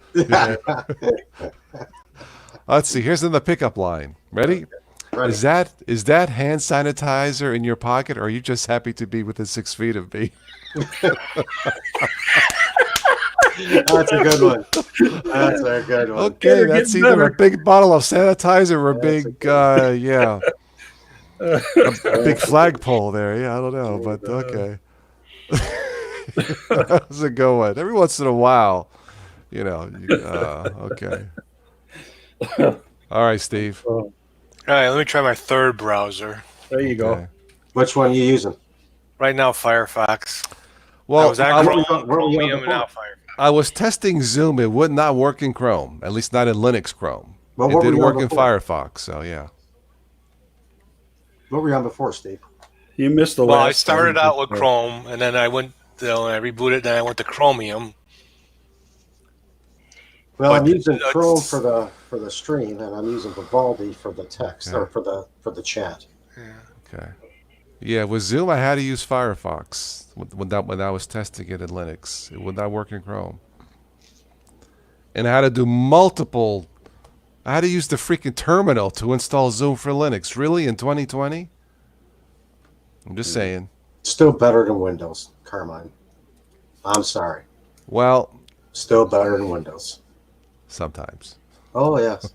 Let's see. Here's in the pickup line. Ready? Ready. Is that hand sanitizer in your pocket, or are you just happy to be within 6 feet of me? That's a good one. That's a good one. Okay, they're that's getting either better. a big bottle of sanitizer or a That's a big, good yeah, a big flagpole there. Yeah, I don't know, but okay. That was a good one. Every once in a while, you know. Okay. All right, Steve. Oh, All right, let me try my third browser. there you go. Okay. Which one are you using? Right now, Firefox. I Well, was at where Chrome, were you on Chromium, and now before? Firefox. I was testing Zoom. It would not work in Chrome, at least not in Linux Chrome. Well, It what were did you on work in before? Firefox, so yeah. What were you on before, Steve? You missed the Well, last. I started time. out with Chrome, and then I went, and I rebooted, then I went to Chromium. Well, But I'm using it's- Chrome for the stream, and I'm using Vivaldi for the text Okay. or for the chat. Okay. Yeah, with Zoom, I had to use Firefox when I was testing it in Linux. It would not work in Chrome. And I had to do multiple. I had to use the freaking terminal to install Zoom for Linux. Really, in 2020? I'm just saying. Still better than Windows, Carmine. I'm sorry. Well, Still better than Windows. sometimes. Oh yes.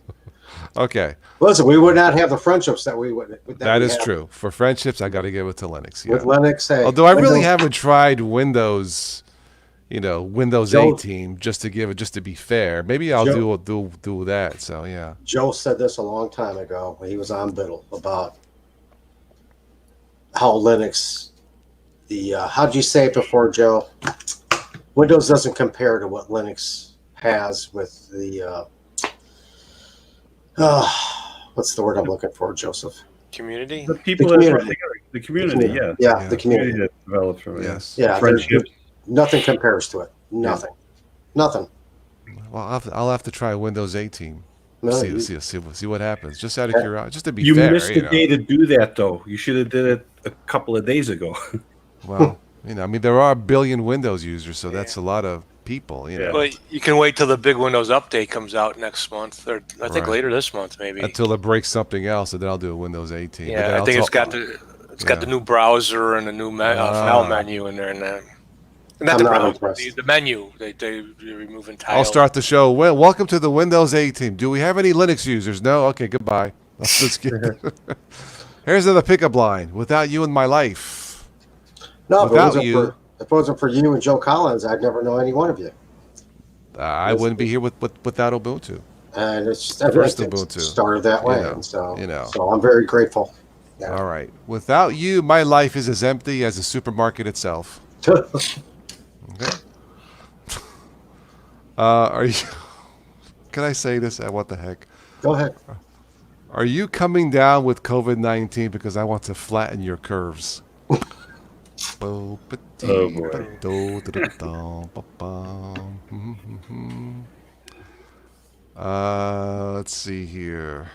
Okay, Listen, we would not have the friendships that we would. that we is have true. For friendships, I got to give it to Linux. With Yeah. Linux, hey, Although I really Windows- haven't tried Windows, Windows Joe- 18, just to be fair. Maybe I'll Joe- do that. So yeah. Joe said this a long time ago when he was on Biddle about how Linux, how'd you say it before, Joe? Windows doesn't compare to what Linux has with the, what's the word I'm looking for, Joseph? Community? The people The that put community. together, the community, yeah. Yeah, Yeah. the community. that developed from it. Yes. Yeah, there's Friendships. nothing compares to it. Nothing. Nothing. Well, I'll have to try Windows 18. No, See what happens. Just out of curiosity, just to be You fair. missed the day to do that, though. You should have did it a couple of days ago. Well, I mean, there are a billion Windows users, so that's a lot of people. Yeah. But you can wait till the big Windows update comes out next month, or I think Right. later this month, maybe. Until it breaks something else, and then I'll do a Windows 18. But then Yeah, I I'll think it's talk- got the new browser and the new file menu in there, and not I'm the not browser, impressed. the menu. They're removing tiles. I'll start the show. Well, welcome to the Windows 18. Do we have any Linux users? No? Okay, goodbye. Let's get Here's the pickup line. Without you in my life. No, if Without you- if it wasn't for you and Joe Collins, I'd never know any one of you. I wouldn't be here without Ubuntu. And it's just First everything Ubuntu. started that way. You know, and so, you know. so I'm very grateful. Yeah. All right. Without you, my life is as empty as a supermarket itself. Okay. Are you? Can I say this? What the heck? Go ahead. Are you coming down with COVID-19 because I want to flatten your curves? Oh, boy. Let's see here.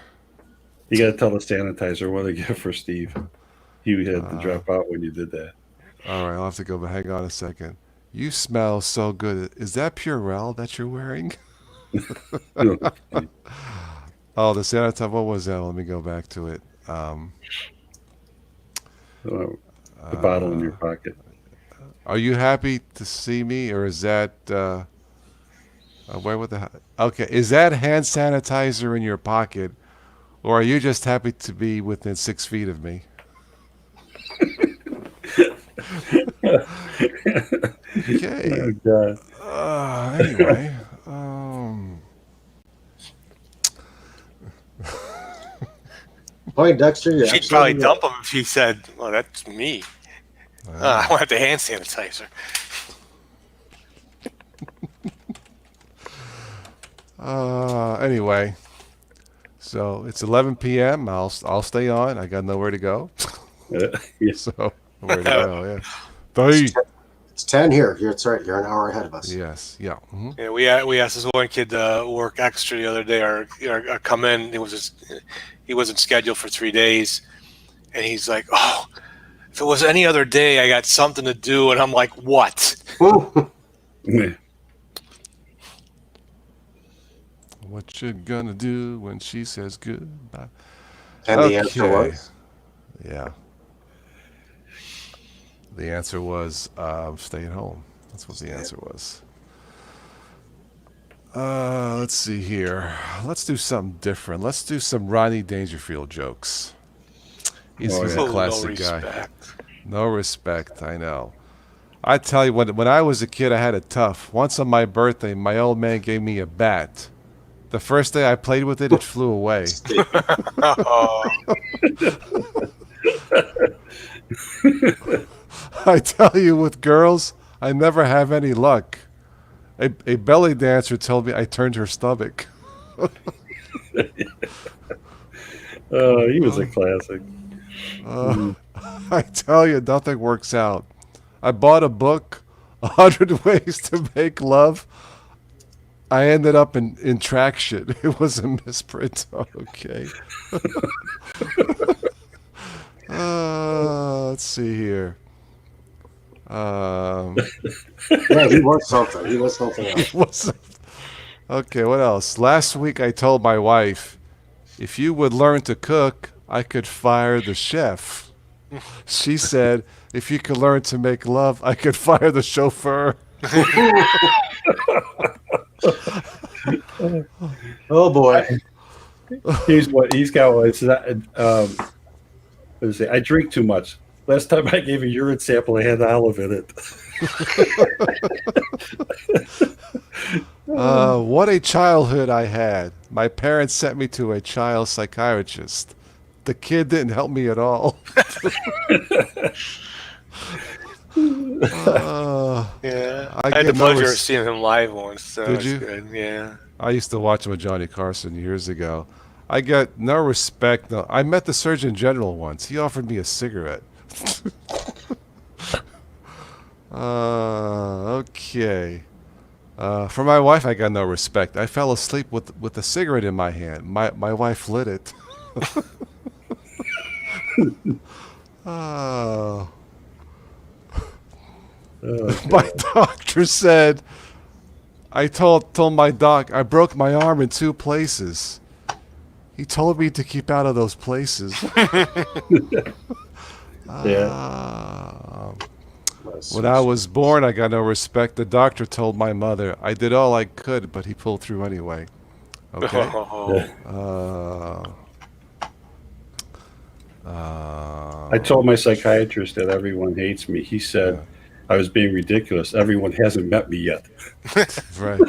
You got to tell the sanitizer what to get for Steve. He had to drop out when you did that. All right, I'll have to go, but hang on a second. You smell so good. Is that Purell that you're wearing? Oh, the sanitizer. What was that? Let me go back to it. The bottle in your pocket. Are you happy to see me, or is that where would the? Okay, is that hand sanitizer in your pocket, or are you just happy to be within 6 feet of me? Okay. Oh, God. Anyway, Boy, Dexter, you're She'd probably absolutely dump him if he said, "Well, that's me. I want the hand sanitizer." Anyway, so it's 11 p.m. I'll stay on. I got nowhere to go. Yes. So nowhere to go. Yeah. Bye. It's 10 here. It's right. You're an hour ahead of us. Yes. Yeah. Mm-hmm. Yeah, we asked this one kid to work extra the other day, or come in. He wasn't scheduled for 3 days, and he's like, "Oh, if it was any other day, I got something to do." And I'm like, "What?" Yeah. What you gonna do when she says goodbye? And the answer was? Yeah. The answer was stay at home. That's what the answer was. Let's see here. Let's do something different. Let's do some Rodney Dangerfield jokes. He's Oh, a yeah. classic No guy. respect. No respect, I know. I tell you, when I was a kid, I had it tough. Once on my birthday, my old man gave me a bat. The first day I played with it, it flew away. Oh, I tell you, with girls, I never have any luck. A belly dancer told me I turned her stomach. Oh, he was a classic. I tell you, nothing works out. I bought a book, 100 Ways to Make Love. I ended up in traction. It was a misprint. Okay. Let's see here. Yeah, he was something. He was something else. Okay, what else? Last week I told my wife, if you would learn to cook, I could fire the chef. She said, if you could learn to make love, I could fire the chauffeur. Oh, boy. He's got one. It's not, what is it? I drink too much. Last time I gave a urine sample, I had olive in it. What a childhood I had. My parents sent me to a child psychiatrist. The kid didn't help me at all. yeah. I I had the get pleasure of nervous. seeing him live once. So Did it's you? Good. Yeah. I used to watch him with Johnny Carson years ago. I got no respect. No, I met the Surgeon General once. He offered me a cigarette. Okay. For my wife, I got no respect. I fell asleep with a cigarette in my hand. My wife lit it. Oh. My doctor said, I told my doc I broke my arm in 2 places. He told me to keep out of those places. When I was born, I got no respect. The doctor told my mother, I did all I could, but he pulled through anyway. Okay? I told my psychiatrist that everyone hates me. He said I was being ridiculous. Everyone hasn't met me yet. Right.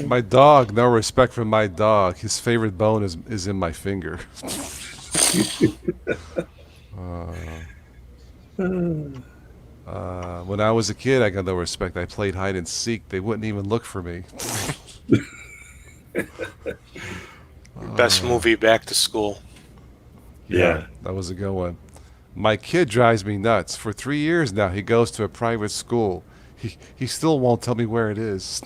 My dog, no respect for my dog. His favorite bone is in my finger. When I was a kid, I got no respect. I played hide and seek. They wouldn't even look for me. Best movie, Back to School. Yeah. That was a good one. My kid drives me nuts. For 3 years now, he goes to a private school. He still won't tell me where it is.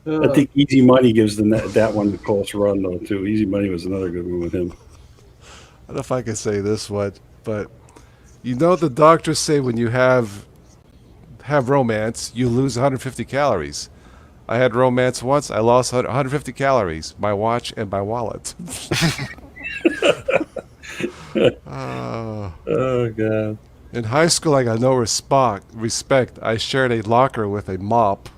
I think Easy Money gives that one the close run though too. Easy Money was another good one with him. I don't know if I can say this one, but you know the doctors say when you have romance, you lose 150 calories. I had romance once. I lost 150 calories. My watch and my wallet. Oh God. In high school, I got no respect. I shared a locker with a mop.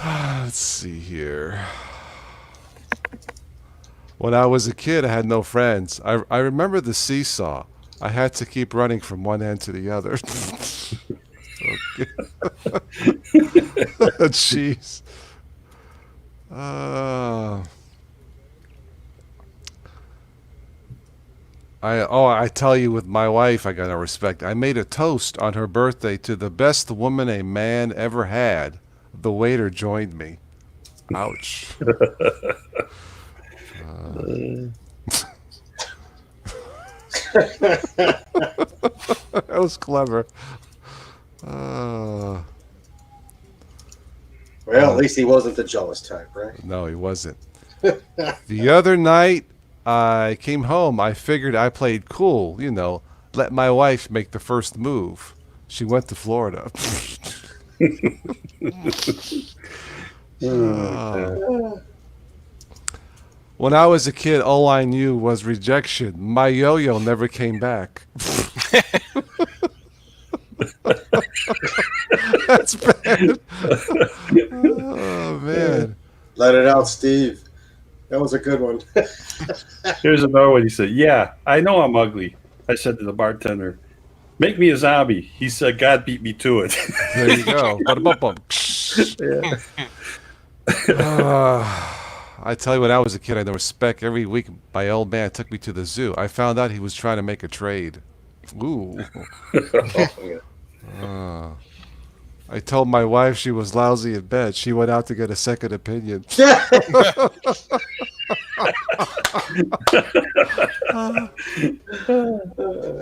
Let's see here. When I was a kid, I had no friends. I remember the seesaw. I had to keep running from one end to the other. Jeez. I tell you, with my wife, I got no respect. I made a toast on her birthday to the best woman a man ever had. The waiter joined me. Ouch. That was clever. Well, at least he wasn't the jealous type, right? No, he wasn't. The other night, I came home. I figured I played cool, let my wife make the first move. She went to Florida. When I was a kid, all I knew was rejection. My yo-yo never came back. That's bad. Oh, man. Let it out, Steve. That was a good one. Here's another one. He said, "Yeah, I know I'm ugly." I said to the bartender, "Make me a zombie." He said, "God beat me to it." There you go. Ba-da-bum-bum. I tell you, when I was a kid, I had no respect. Every week, my old man took me to the zoo. I found out he was trying to make a trade. Ooh. I told my wife she was lousy in bed. She went out to get a second opinion. That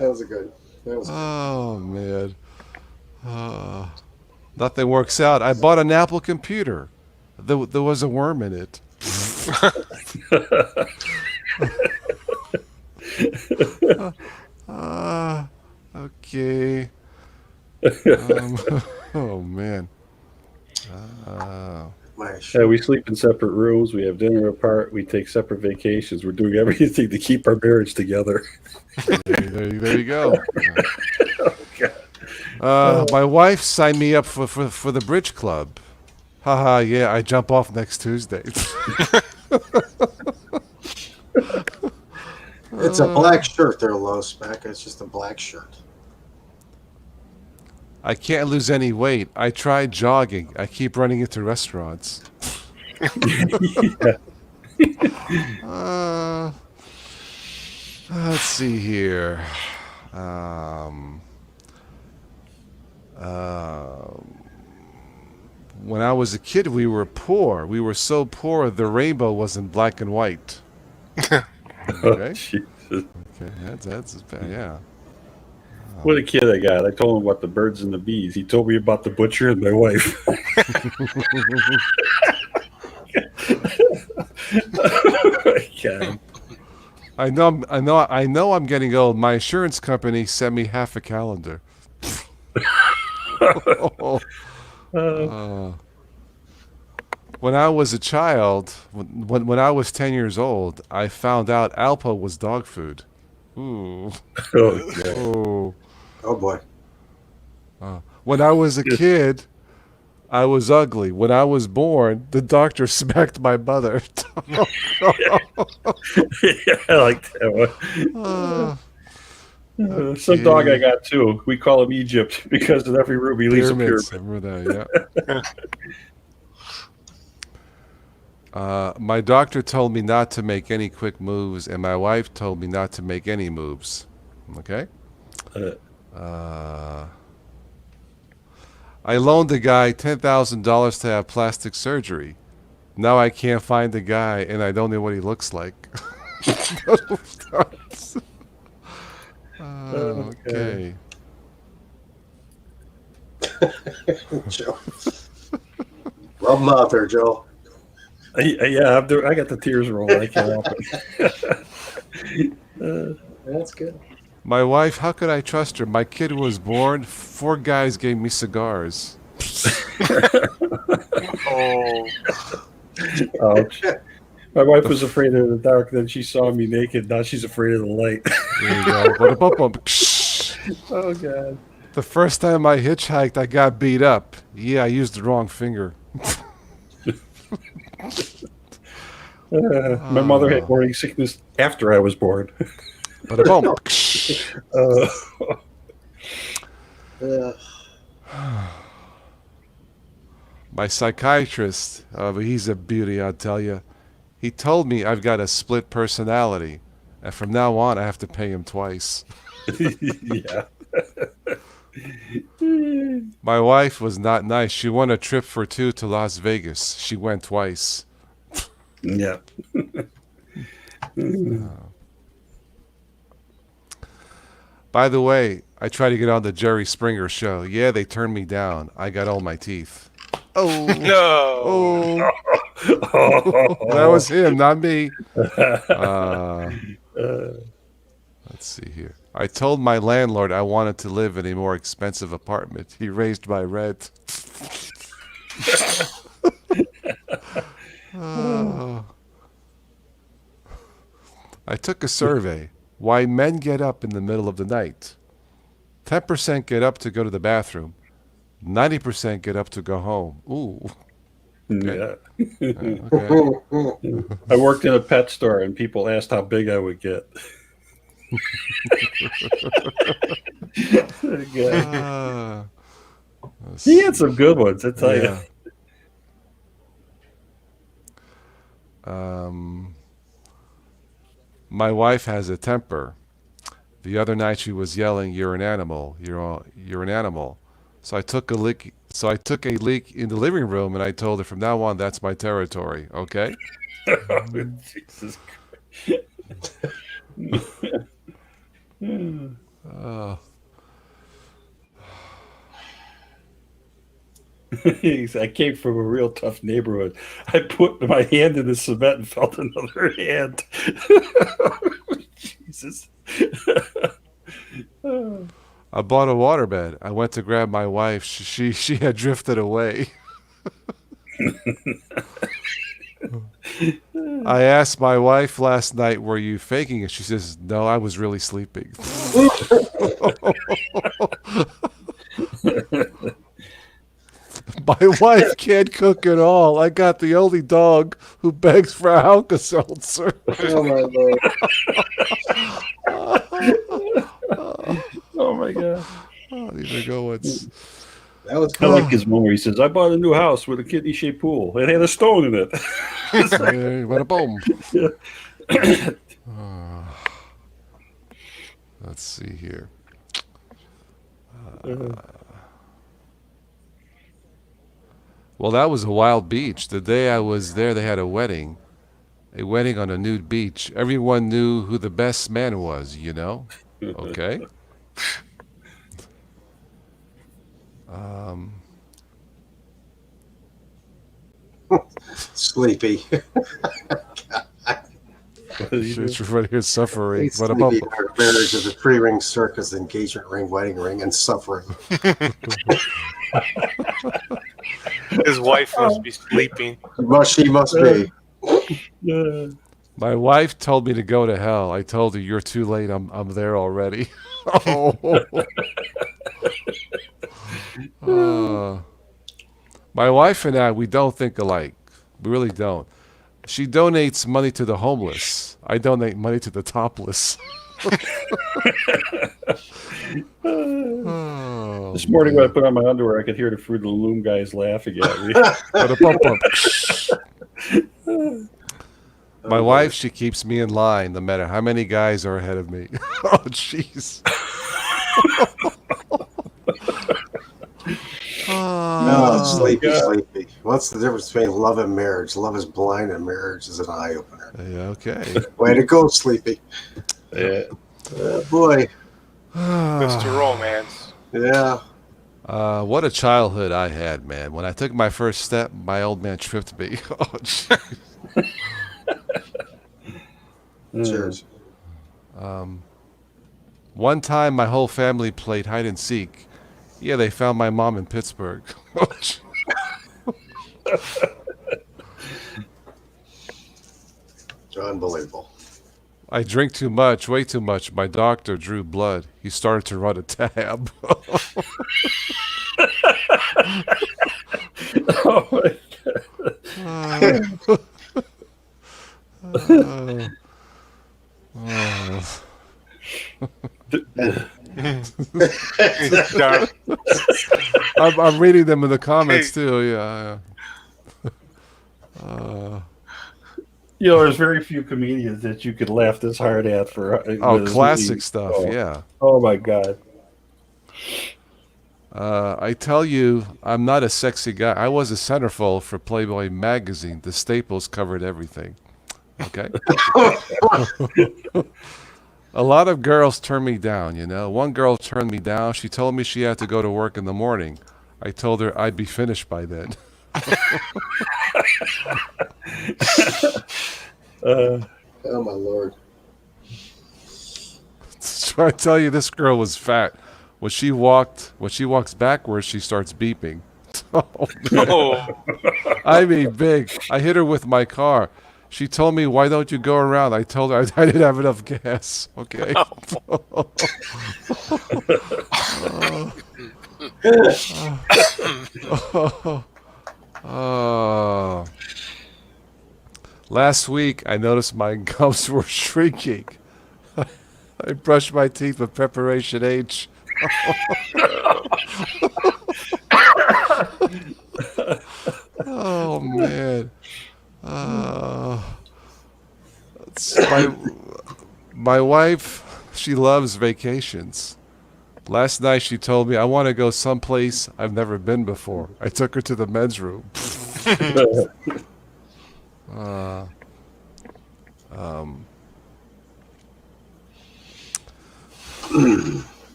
was a good. Oh, man. Nothing works out. I bought an Apple computer. There was a worm in it. Okay. Oh, man. Yeah, we sleep in separate rooms. We have dinner apart. We take separate vacations. We're doing everything to keep our marriage together. There you go. My wife signed me up for the bridge club. Haha, yeah, I jump off next Tuesday. It's a black shirt there, low spec. It's just a black shirt. I can't lose any weight. I tried jogging. I keep running into restaurants. Let's see here. When I was a kid, we were poor. We were so poor, the rainbow was in black and white. Okay. Jesus. Okay, that's bad. Yeah. What a kid I got. I told him about the birds and the bees. He told me about the butcher and my wife. God. I know I'm getting old. My insurance company sent me half a calendar. When I was a child, when I was 10 years old, I found out Alpo was dog food. Ooh. Oh boy. When I was a kid, I was ugly. When I was born, the doctor smacked my mother. Yeah, I like that one. Some dog I got too. We call him Egypt because in every room he leaves a pyramid. Remember that, My doctor told me not to make any quick moves, and my wife told me not to make any moves. Okay? I loaned the guy $10,000 to have plastic surgery. Now I can't find the guy, and I don't know what he looks like. Okay. Joe. Rub them out there, Joe. Yeah, I got the tears rolling. I can't help it. That's good. My wife, how could I trust her? My kid was born. 4 guys gave me cigars. Oh, Ouch. My wife was afraid of the dark. Then she saw me naked. Now she's afraid of the light. There you go. Ba-da-bum-bum. Oh God. The first time I hitchhiked, I got beat up. Yeah, I used the wrong finger. My mother had morning sickness after I was born. Ba-da-bum. My psychiatrist, he's a beauty, I'll tell you. He told me I've got a split personality, and from now on I have to pay him twice. Yeah. My wife was not nice. She won a trip for 2 to Las Vegas. She went twice. Yeah. By the way, I tried to get on the Jerry Springer show. Yeah, they turned me down. I got all my teeth. Oh. no. Oh. That was him, not me. Let's see here. I told my landlord I wanted to live in a more expensive apartment. He raised my rent. I took a survey. Why men get up in the middle of the night. 10% get up to go to the bathroom. 90% get up to go home. Ooh. Yeah. Okay. I worked in a pet store and people asked how big I would get. Yeah. He had some good ones, I tell you. My wife has a temper. The other night she was yelling, "You're an animal! You're an animal!" So I took a leak. So I took a leak in the living room, and I told her, "From now on, that's my territory." Okay. Jesus Christ. I came from a real tough neighborhood. I put my hand in the cement and felt another hand. Jesus. I bought a waterbed. I went to grab my wife. She had drifted away. I asked my wife last night, "Were you faking it?" She says, "No, I was really sleeping." My wife can't cook at all. I got the only dog who begs for Alka-Seltzer. Oh my Lord. Oh my God. Oh, these are good ones. That was I like his one where he says, "I bought a new house with a kidney-shaped pool. It had a stone in it." What a boom. Let's see here. Well, that was a wild beach. The day I was there, they had a wedding on a nude beach. Everyone knew who the best man was, you know? Okay. sleepy. Everybody here's suffering. He's What sleepy about in our marriage of the pre-ring circus, engagement ring, wedding ring, and suffering. His wife must be sleeping. She must be. my wife told me to go to hell. I told her, "You're too late. I'm there already." My wife and I, we don't think alike. We really don't. She donates money to the homeless. I donate money to the topless. This morning when I put on my underwear, I could hear the Fruit of the Loom guys laughing at me. My Oh, wife, boy. she keeps me in line no matter how many guys are ahead of me. Oh, jeez. Oh, Oh, my sleepy, God. sleepy. What's the difference between love and marriage? Love is blind and marriage is an eye opener. Yeah, okay. Way to go, sleepy. Yeah. Boy. Mr. Romance. Yeah. What a childhood I had, man. When I took my first step, my old man tripped me. Oh, jeez. Cheers. One time, my whole family played hide and seek. Yeah, they found my mom in Pittsburgh. Unbelievable. I drink too much, way too much. My doctor drew blood. He started to run a tab. Oh, my Darn. I'm reading them in the comments too. Yeah. You know, there's very few comedians that you could laugh this hard at for. Oh, with as classic many- stuff. Oh, Yeah. oh my God. I tell you, I'm not a sexy guy. I was a centerfold for Playboy magazine. The staples covered everything. Okay. A lot of girls turn me down, you know. One girl turned me down. She told me she had to go to work in the morning. I told her I'd be finished by then. Oh, my Lord. So I tell you, this girl was fat. When she walks backwards, she starts beeping. Oh, man. Oh, I mean, big. I hit her with my car. She told me, "Why don't you go around?" I told her I didn't have enough gas. Okay. Oh. Last week, I noticed my gums were shrinking. I brushed my teeth with Preparation H. Oh, man. My wife, she loves vacations. Last night she told me, I want to go someplace I've never been before. I took her to the men's room.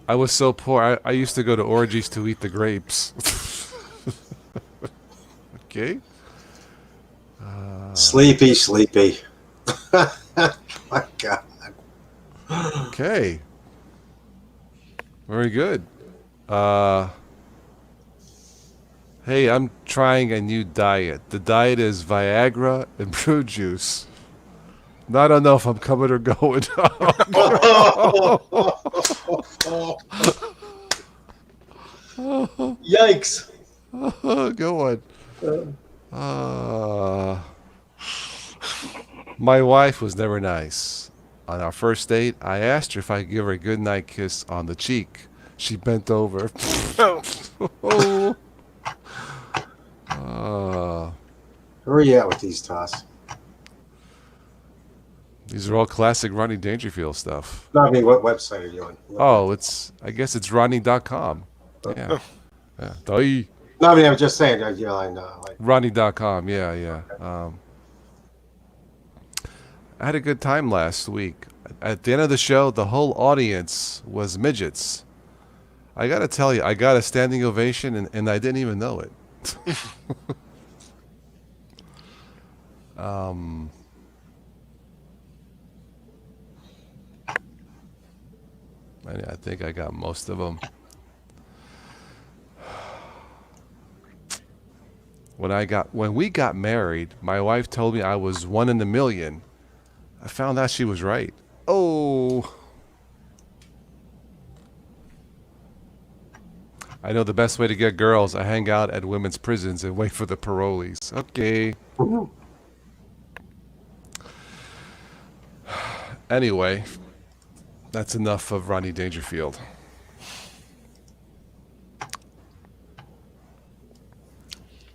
I was so poor. I used to go to orgies to eat the grapes. Okay. Sleepy, sleepy. My God. Okay. Very good. Hey, I'm trying a new diet. The diet is Viagra and brew juice. Now I don't know if I'm coming or going. Yikes. Go on. My wife was never nice. On our first date, I asked her if I could give her a goodnight kiss on the cheek. She bent over. Oh. Where are you at with these, TOS? These are all classic Rodney Dangerfield stuff. No, I mean, what website are you on? Oh, I guess it's Rodney.com. Yeah. Yeah. Doi. No, I mean, I'm just saying, you know, like, Rodney.com. Yeah. I had a good time last week. At the end of the show, the whole audience was midgets. I got to tell you, I got a standing ovation, and I didn't even know it. I think I got most of them. When we got married, my wife told me I was one in a million. I found out she was right. Oh. I know the best way to get girls. I hang out at women's prisons and wait for the parolees. Okay. Anyway, that's enough of Rodney Dangerfield.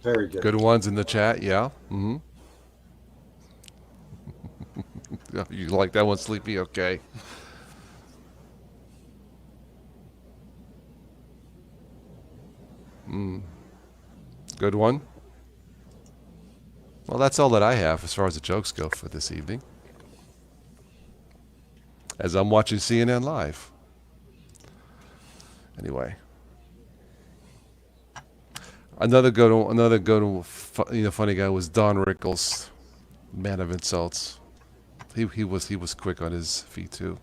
Very good. Good ones in the chat, yeah. Mm-hmm. You like that one, Sleepy? Okay. Good one. Well, that's all that I have as far as the jokes go for this evening. As I'm watching CNN Live. Anyway. Another good one, funny guy was Don Rickles, man of insults. He was quick on his feet too.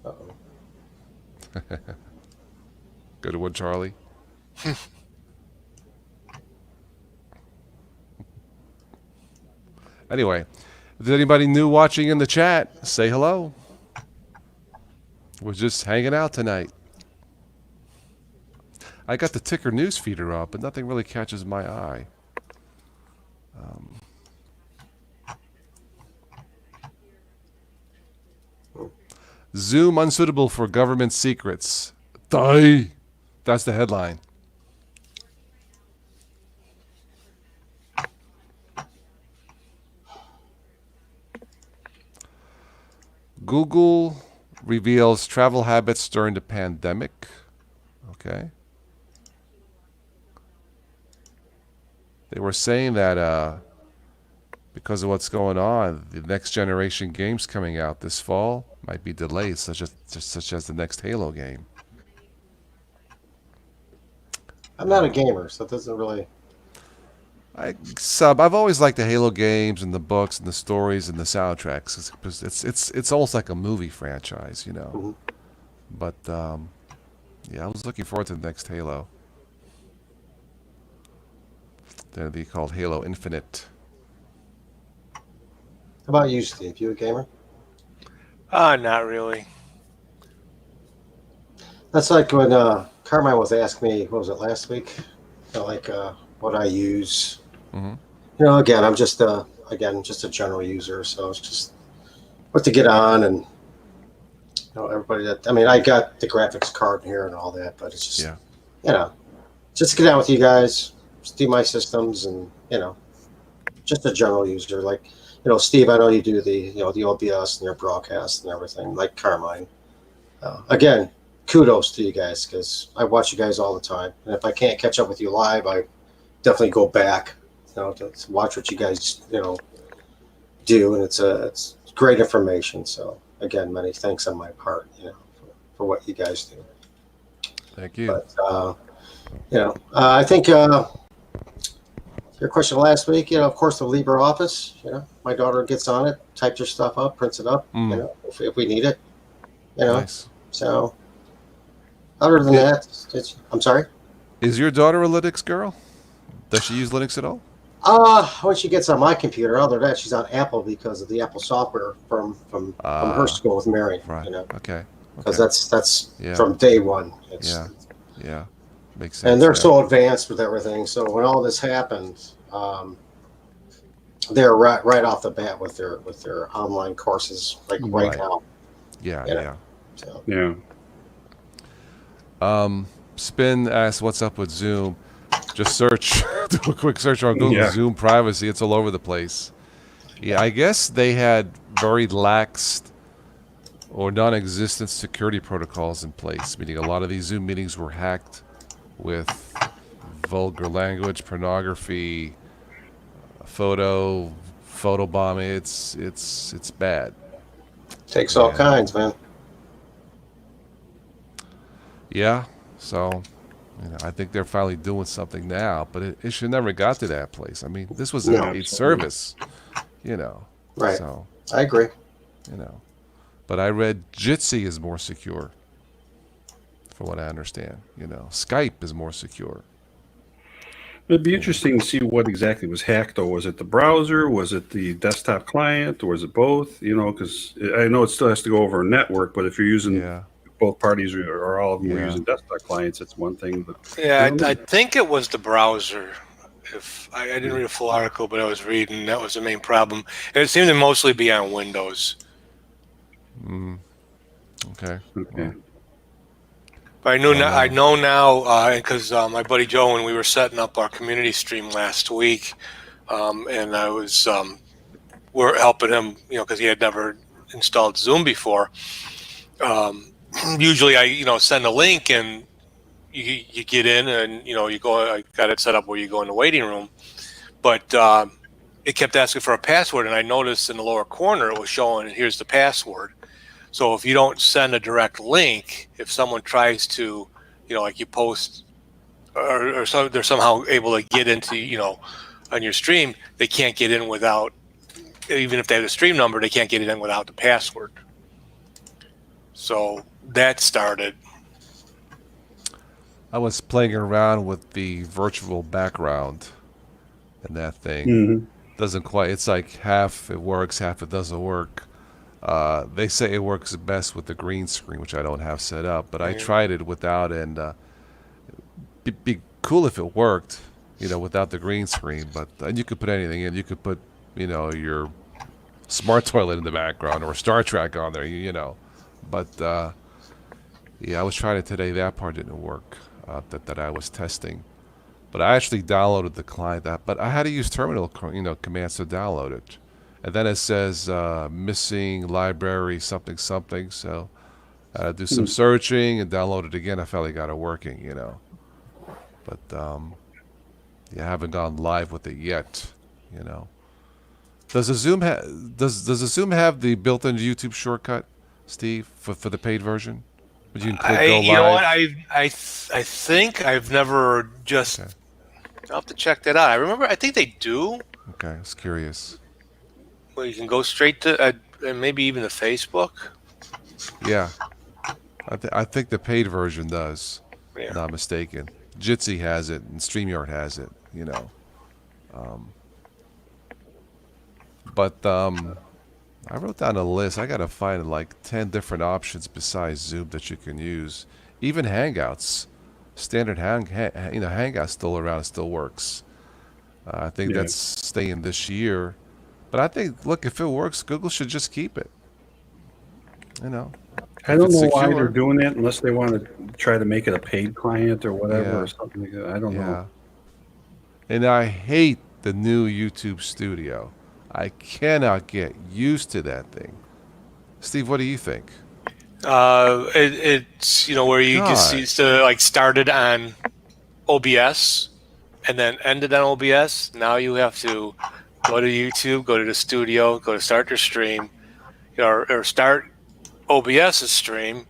Uh-oh. Good one, Charlie. Anyway, if there's anybody new watching in the chat, say hello. We're just hanging out tonight. I got the ticker news feeder up, but nothing really catches my eye. Zoom unsuitable for government secrets. Die. That's the headline. Google reveals travel habits during the pandemic. Okay. They were saying that because of what's going on, the next generation games coming out this fall might be delayed, such as the next Halo game. I'm not a gamer, so it doesn't really. I've always liked the Halo games and the books and the stories and the soundtracks. It's almost like a movie franchise, you know. Mhm. But yeah, I was looking forward to the next Halo. That'll be called Halo Infinite. How about you, Steve? You a gamer? Not really. That's like when Carmine was asking me, what was it, last week? What I use. Mm-hmm. You know, again, I'm just a general user, so it's just what to get on, and everybody that. I mean, I got the graphics card here and all that, but it's just just to get on with you guys, just do my systems, and just a general user. Like, Steve, I know you do the the OBS and your broadcast and everything, like Carmine. Again, kudos to you guys, because I watch you guys all the time, and if I can't catch up with you live, I definitely go back, to watch what you guys, do, and it's great information. So again, many thanks on my part, for what you guys do. Thank you. But I think your question last week, of course, the LibreOffice. My daughter gets on it, types her stuff up, prints it up, if we need it. Nice. So other than that, I'm sorry. Is your daughter a Linux girl? Does she use Linux at all? When she gets on my computer, other than that, she's on Apple because of the Apple software from her school with Mary. Right. Okay. Because that's Yeah. from day one. Yeah. Makes sense. And they're so advanced with everything. So when all this happened, they're right off the bat with their online courses, like right now. Yeah. So. Yeah. Spin asks, "What's up with Zoom?" Just search, do a quick search on Google. Yeah. Zoom privacy. It's all over the place. Yeah, I guess they had very lax or non-existent security protocols in place, meaning a lot of these Zoom meetings were hacked with vulgar language, pornography, photo bombing. It's bad. Takes all kinds, man. Yeah, so I think they're finally doing something now, but it should never got to that place. I mean, this was a paid service, Right. So, I agree. but I read Jitsi is more secure, from what I understand. Skype is more secure. It'd be interesting to see what exactly was hacked, though. Was it the browser? Was it the desktop client? Or was it both? Because I know it still has to go over a network, but if you're using both parties or all of them were using desktop clients, it's one thing. But I think it was the browser. If I didn't read a full article, but I was reading, that was the main problem. And it seemed to mostly be on Windows. Okay. Okay. But I know now because my buddy Joe, when we were setting up our community stream last week, and I was we're helping him, because he had never installed Zoom before. Usually, I send a link and you get in and you go. I got it set up where you go in the waiting room, but it kept asking for a password, and I noticed in the lower corner it was showing, here's the password. So if you don't send a direct link, if someone tries to, like you post, or so they're somehow able to get into, on your stream, they can't get in without, even if they have the stream number, they can't get it in without the password. So that started. I was playing around with the virtual background and that thing. Mm-hmm. Doesn't quite, it's like half it works, half it doesn't work. They say it works best with the green screen, which I don't have set up, but I tried it without, and it'd be cool if it worked, without the green screen, but and you could put anything in. You could put, your smart toilet in the background or Star Trek on there, But, yeah, I was trying it today. That part didn't work, that I was testing. But I actually downloaded the client app, but I had to use terminal, commands to download it. And then it says missing library something something. So I had to do some searching and download it again. I finally got it working, But yeah, I haven't gone live with it yet, Does the Zoom does the Zoom have the built-in YouTube shortcut, Steve, for the paid version? Would you click go live? You know what? I think I've never just. Okay. I'll have to check that out. I think they do. Okay, I was curious. Well, you can go straight to maybe even to Facebook. Yeah, I think the paid version does. Yeah. Not mistaken. Jitsi has it and StreamYard has it. But I wrote down a list. I gotta find like 10 different options besides Zoom that you can use. Even Hangouts, standard Hangouts still around. It still works. I think that's staying this year. But I think, look, if it works, Google should just keep it. I don't know why they're doing that unless they want to try to make it a paid client or whatever or something like that. I don't know. And I hate the new YouTube Studio. I cannot get used to that thing. Steve, what do you think? It's where you just used to like started on OBS and then ended on OBS. Now you have to go to YouTube, go to the studio, go to start your stream, or start OBS's stream,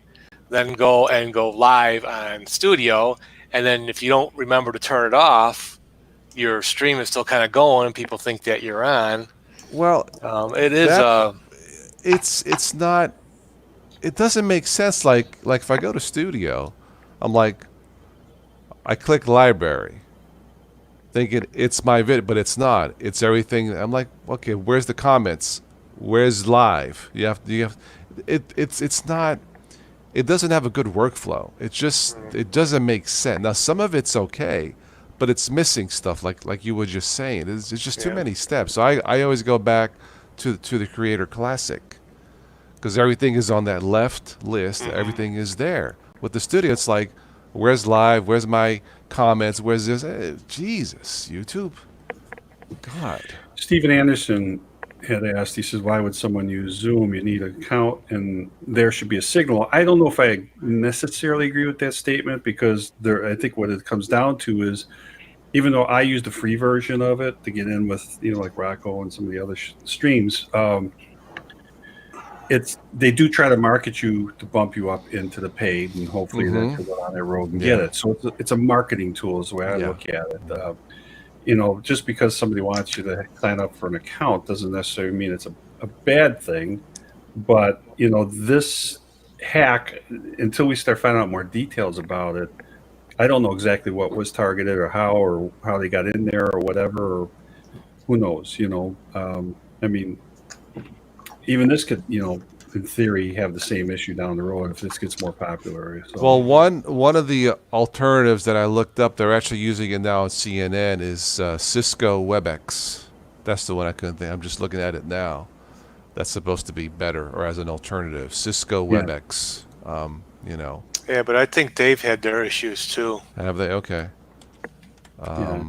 then go live on studio, and then if you don't remember to turn it off, your stream is still kind of going, and people think that you're on. Well, it is. It's not. It doesn't make sense. Like if I go to studio, I'm like, I click library, thinking it's my video, but it's not. It's everything. I'm like, okay, where's the comments? Where's live? It's not. It doesn't have a good workflow. It doesn't make sense. Now some of it's okay, but it's missing stuff like you were just saying. It's just too many steps. So I always go back to the Creator Classic because everything is on that left list. Mm-hmm. Everything is there. With the studio, it's like, where's live? Where's my comments? Where's this? Jesus, YouTube. God. Stephen Anderson had asked, he says, why would someone use Zoom? You need an account and there should be a signal. I don't know if I necessarily agree with that statement because I think what it comes down to is, even though I use the free version of it to get in with, like Rocco and some of the other streams, they do try to market you to bump you up into the paid, and hopefully they can go on their road and get it. So it's a marketing tool is the way I look at it. Just because somebody wants you to sign up for an account doesn't necessarily mean it's a bad thing. But, this hack, until we start finding out more details about it, I don't know exactly what was targeted or how they got in there or whatever, or who knows, I mean, even this could, in theory, have the same issue down the road if this gets more popular. So. Well, one of the alternatives that I looked up, they're actually using it now on CNN, is Cisco WebEx. That's the one I couldn't think. I'm just looking at it now. That's supposed to be better, or as an alternative, Cisco WebEx. You know, Yeah, but I think they've had their issues too. have they? Okay. Yeah.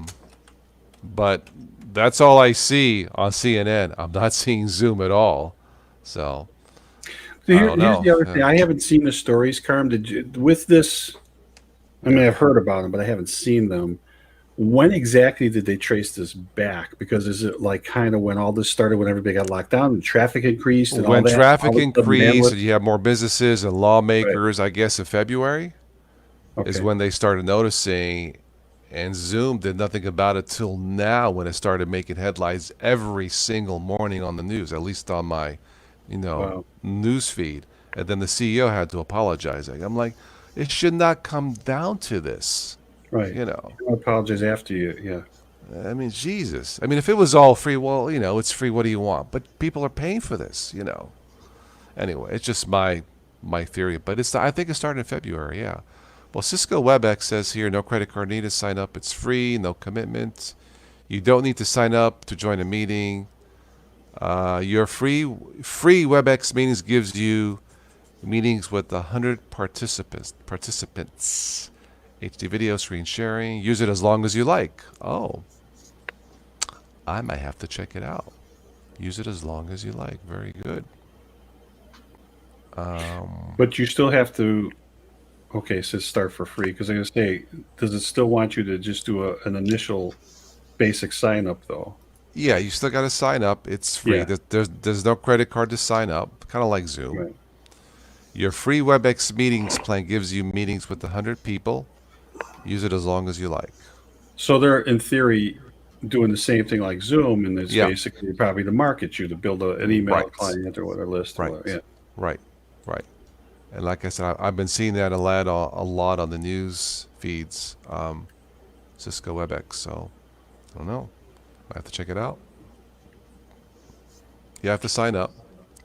But that's all I see on CNN. I'm not seeing Zoom at all. So So I don't here's know. the other thing. I haven't seen the stories, Carm. Did you with this? I mean, I've heard about them, but I haven't seen them. When exactly did they trace this back? Because is it like kind of when all this started, when everybody got locked down and traffic increased and all When that? traffic All of a sudden increased bandwidth? and you have more businesses and lawmakers, I guess in February is Okay. when they started noticing. And Zoom did nothing about it till now when it started making headlines every single morning on the news, at least on my, Wow. news feed. And then the CEO had to apologize. I'm like, it should not come down to this, Right. you know. I'll apologize after you. Yeah. I mean, Jesus. I mean, if it was all free, well, it's free. What do you want? But people are paying for this, Anyway, it's just my theory. But I think it started in February. Yeah. Well, Cisco WebEx says here, no credit card needed. Sign up. It's free. No commitment. You don't need to sign up to join a meeting. Your free WebEx meetings gives you meetings with 100 participants. HD video screen sharing. Use it as long as you like. Oh, I might have to check it out. Use it as long as you like. Very good. But you still have to. Okay, it says start for free because I'm gonna say, does it still want you to just do an initial basic sign up though? Yeah, you still got to sign up. It's free. Yeah. There's no credit card to sign up. Kind of like Zoom. Right. Your free WebEx meetings plan gives you meetings with 100 people. Use it as long as you like. So they're in theory doing the same thing like Zoom, and it's Yeah. basically probably to market you to build an email Right. client or whatever list. Or Right. whatever. Yeah. Right. And like I said, I've been seeing that a lot on the news feeds, Cisco WebEx. So I don't know. I have to check it out. You have to sign up.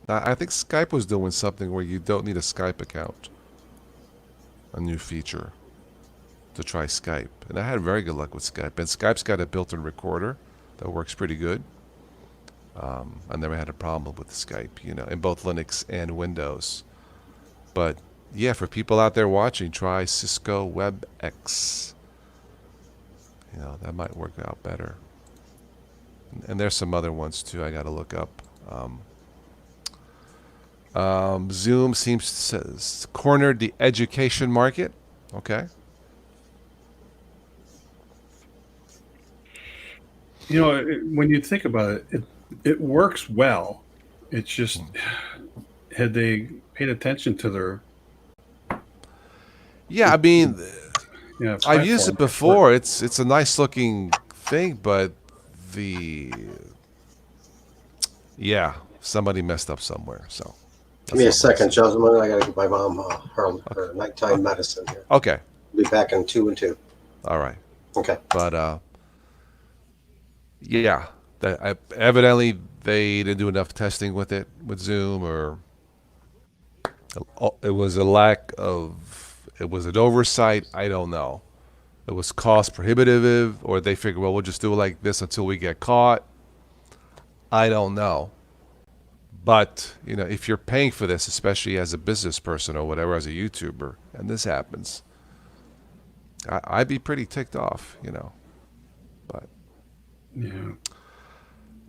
Now, I think Skype was doing something where you don't need a Skype account. A new feature to try Skype. And I had very good luck with Skype. And Skype's got a built-in recorder that works pretty good. I never had a problem with Skype, in both Linux and Windows. But yeah, for people out there watching, try Cisco WebEx. That might work out better. And there's some other ones too I got to look up. Zoom seems to have cornered the education market. Okay. When you think about it, it works well. It's just had they paid attention to their Yeah, I mean, I've used platform. it before. It's a nice looking thing, but somebody messed up somewhere. So Give me a second, gentlemen. I got to give my mom her nighttime medicine here. Okay. I'll be back in 2 and 2. All right. Okay. But evidently they didn't do enough testing with Zoom, or it was an oversight. I don't know. It was cost prohibitive, or they figured, well, we'll just do it like this until we get caught. I don't know. But, if you're paying for this, especially as a business person or whatever, as a YouTuber, and this happens, I'd be pretty ticked off, But Yeah.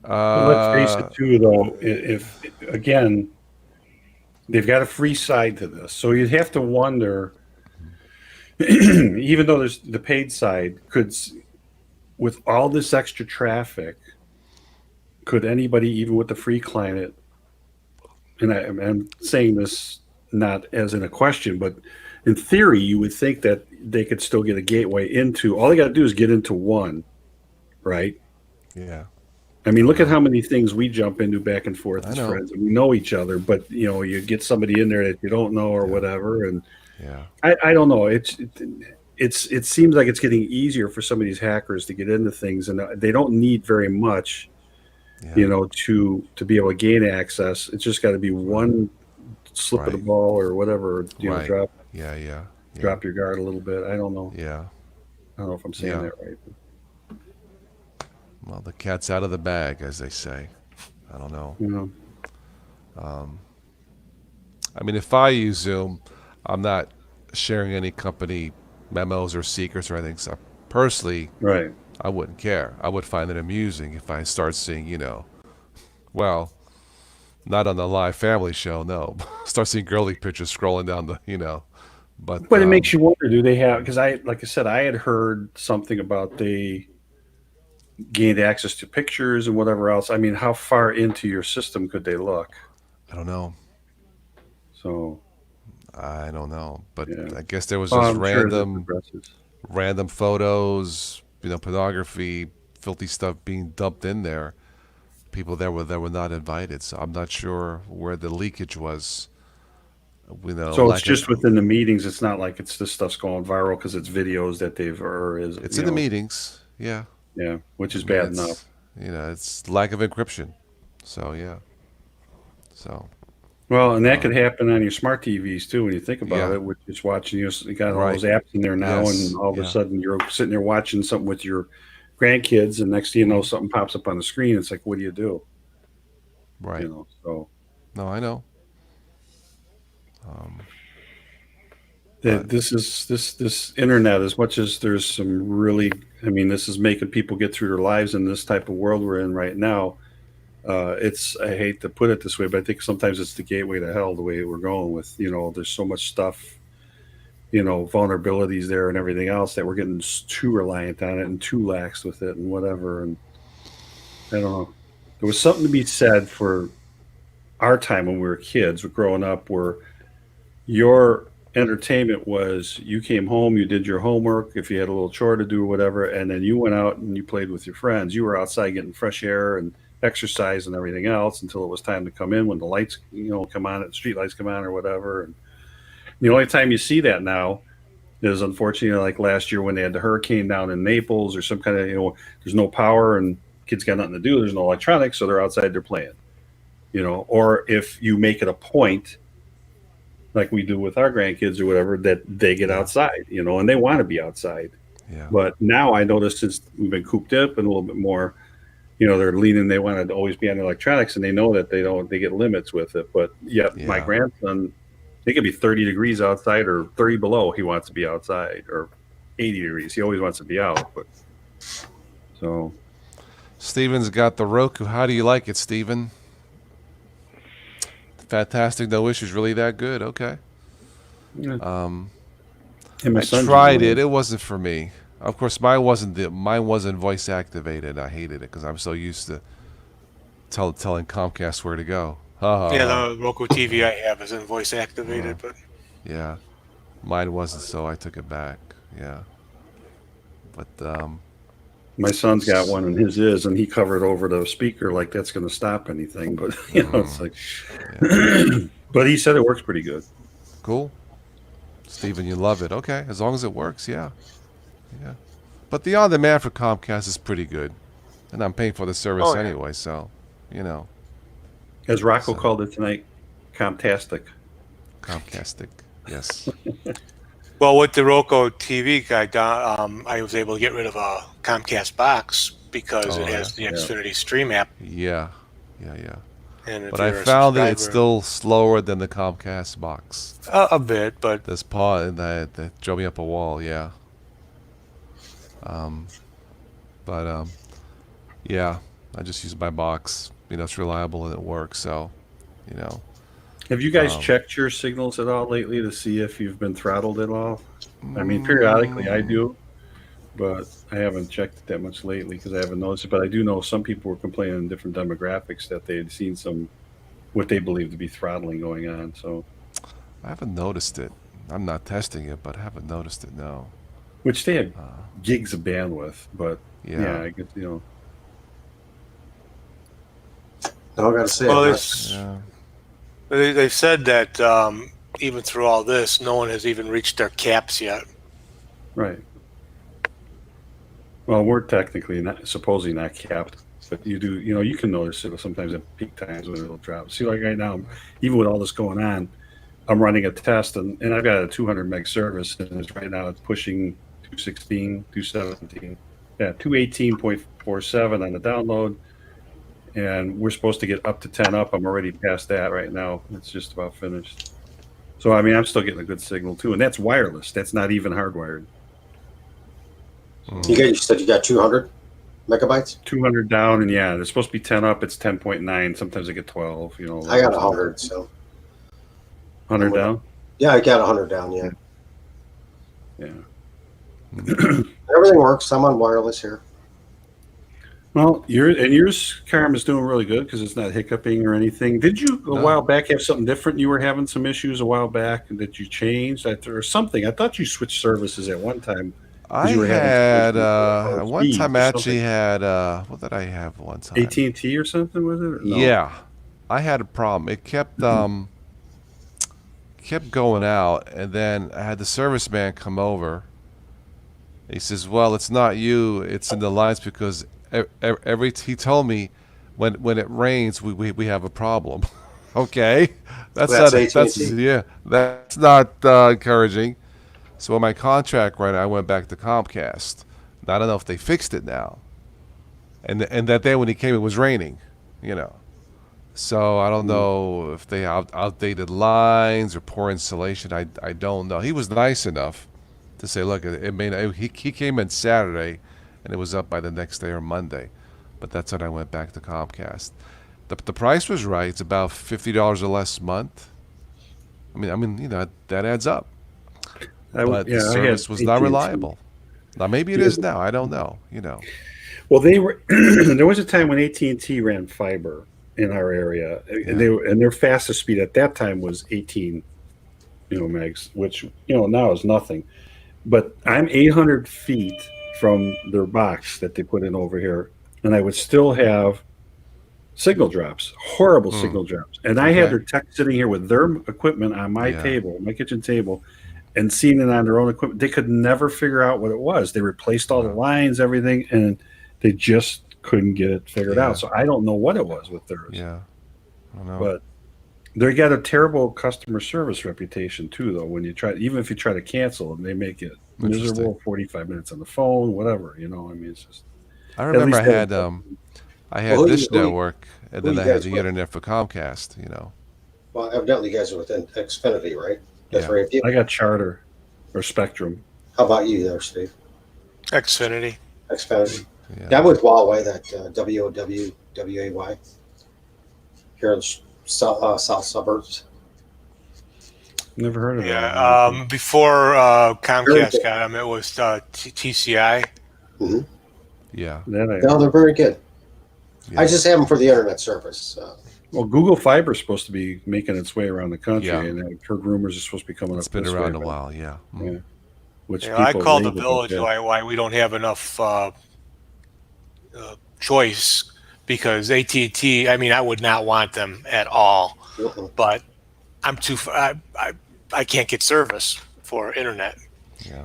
Let's face it, too, though. If again, they've got a free side to this, so you'd have to wonder. Even though there's the paid side, with all this extra traffic, could anybody, even with the free client, and I'm saying this not as in a question, but in theory, you would think that they could still get a gateway into. All they got to do is get into one, right? Yeah. I mean, look at how many things we jump into back and forth I as know. friends. We know each other, but you get somebody in there that you don't know or whatever, and Yeah. I don't know. It seems like it's getting easier for some of these hackers to get into things, and they don't need very much, to be able to gain access. It's just got to be one slip of the Right. ball or whatever. Right. Drop Yeah. your guard a little bit. I don't know. Yeah. I don't know if I'm saying Yeah. that right. Well, the cat's out of the bag, as they say. I don't know. I mean, if I use Zoom, I'm not sharing any company memos or secrets or anything. So personally, Right. I wouldn't care. I would find it amusing if I start seeing, well, not on the live family show, no. Start seeing girly pictures scrolling down But But it makes you wonder, do they have, because like I said, I had heard something about they gained access to pictures and whatever else. I mean, how far into your system could they look? I don't know. So, I don't know. But yeah. I guess there was Well, just I'm sure as it progresses. random photos, pornography, filthy stuff being dumped in there. People that were not invited. So I'm not sure where the leakage was. So it's just within the meetings. It's not like it's this stuff's going viral because it's videos that It's in the meetings, yeah. Yeah, which is bad enough. It's lack of encryption. So yeah. So. Well, and that could happen on your smart TVs too when you think about Yeah. it. Which is watching you got all Right. those apps in there now, Yes, and all of a yeah. sudden you're sitting there watching something with your grandkids, and next thing you know, something pops up on the screen. It's like, what do you do? Right. So. No, I know. This internet, as much as there's some really, I mean, this is making people get through their lives in this type of world we're in right now. I hate to put it this way, but I think sometimes it's the gateway to hell, the way we're going with, there's so much stuff, vulnerabilities there and everything else that we're getting too reliant on it and too lax with it and whatever. And I don't know. There was something to be said for our time when we were kids, growing up, where your entertainment was you came home, you did your homework, if you had a little chore to do or whatever, and then you went out and you played with your friends. You were outside getting fresh air and exercise and everything else until it was time to come in when the lights, come on, the street lights come on or whatever. And the only time you see that now is unfortunately like last year when they had the hurricane down in Naples or some kind of, there's no power and kids got nothing to do. There's no electronics, so they're outside, they're playing, or if you make it a point, like we do with our grandkids or whatever, that they get outside, and they want to be outside. Yeah. But now I noticed since we've been cooped up and a little bit more, they're leaning, they want to always be on electronics, and they know that they get limits with it. But yeah, my grandson, it could be 30 degrees outside or 30 below. He wants to be outside, or 80 degrees. He always wants to be out. But so Steven's got the Roku. How do you like it, Steven? Fantastic, no issues. Really that good? Okay. yeah. I tried it. It wasn't for me. Of course, mine wasn't voice activated. I hated it because I'm so used to telling Comcast where to go. Yeah, the Roku TV I have isn't voice activated, but Yeah, mine wasn't, so I took it back. Yeah, but My son's got one, and his is, and he covered over the speaker like that's going to stop anything. But it's like, but he said it works pretty good. Cool. Steven, you love it. Okay, as long as it works, yeah. But the on-demand for Comcast is pretty good, and I'm paying for the service anyway, so As Rocco called it tonight, Comtastic. Comcastic, yes. well, with the Roku TV guy, I was able to get rid of a Comcast box because it has the Xfinity Stream app. Yeah. And if But I you're a found that it's subscriber- still slower than the Comcast box. a bit, but This pause that drove me up a wall, yeah. Yeah, I just use my box. It's reliable and it works. So, Have you guys checked your signals at all lately to see if you've been throttled at all? I mean, periodically I do, but I haven't checked it that much lately because I haven't noticed it. But I do know some people were complaining in different demographics that they had seen what they believe to be throttling going on. So, I haven't noticed it. I'm not testing it, but I haven't noticed it. No. which they have gigs of bandwidth, but Yeah. I guess No, I got to say, well, I'm it's, Yeah. they've said that even through all this, no one has even reached their caps yet. right. Well, we're technically supposedly not capped, but you do, you can notice it sometimes at peak times when it'll drop. See, like right now, even with all this going on, I'm running a test and I've got a 200 meg service, and right now it's pushing 216, 217, 218.47 on the download, and we're supposed to get up to 10 up. I'm already past that right now. It's just about finished. So I mean, I'm still getting a good signal too, and that's wireless. That's not even hardwired. You said you got 200 megabytes. 200 down, and yeah, it's supposed to be 10 up. It's 10.9. Sometimes I get 12. You know, I got 100. So 100 down. Yeah, I got 100 down. Yeah. Yeah. Everything works. I'm on wireless here. Well, yours, Carm, is doing really good because it's not hiccuping or anything. Did you a while back have something different? You were having some issues a while back, and that you changed or something? I thought you switched services at one time. I you were had having one time I or actually had what did I have one time? AT&T or something, was it? Or no? Yeah, I had a problem. It kept kept going out, and then I had the serviceman come over. He says, "Well, it's not you. It's in the lines because he told me when it rains, we have a problem." Okay, that's not encouraging. So when my contract ran, I went back to Comcast. Now, I don't know if they fixed it now. And that day when he came, it was raining, you know. So I don't know if they outdated lines or poor installation. I don't know. He was nice enough to say, look, he came in Saturday, and it was up by the next day or Monday. But that's when I went back to Comcast. The price was right. It's about $50 or less a month. I mean, you know, that adds up. But the service was not reliable. Now maybe it is now. I don't know. You know. Well, they were. There was a time when AT&T ran fiber in our area, and their fastest speed at that time was 18, megs, which now is nothing. But I'm 800 feet from their box that they put in over here, and I would still have signal drops, horrible signal drops. And I had their tech sitting here with their equipment on my table, my kitchen table, and seeing it on their own equipment. They could never figure out what it was. They replaced all the lines, everything, and they just couldn't get it figured out. So I don't know what it was with theirs. Yeah, I don't know. But they got a terrible customer service reputation too, though. When you try, even if you try to cancel them, they make it miserable. 45 minutes on the phone, whatever. I mean, it's just. I remember I had Dish Network, and then I had the internet for Comcast. Well, evidently, you guys are within Xfinity, right? I got Charter or Spectrum. How about you there, Steve? Xfinity. Yeah, I'm with Huawei, that WOWWAY here in the south suburbs. Never heard of it. Yeah, before Comcast got them, it was TCI. Mm-hmm. Yeah. No, they're very good. Yeah. I just have them for the internet service. Well, Google Fiber is supposed to be making its way around the country, and I've heard rumors it's supposed to be coming up. It's been around a while, Which I called the village why we don't have enough choice, because AT&T. I mean, I would not want them at all, but I'm too. I can't get service for internet. Yeah.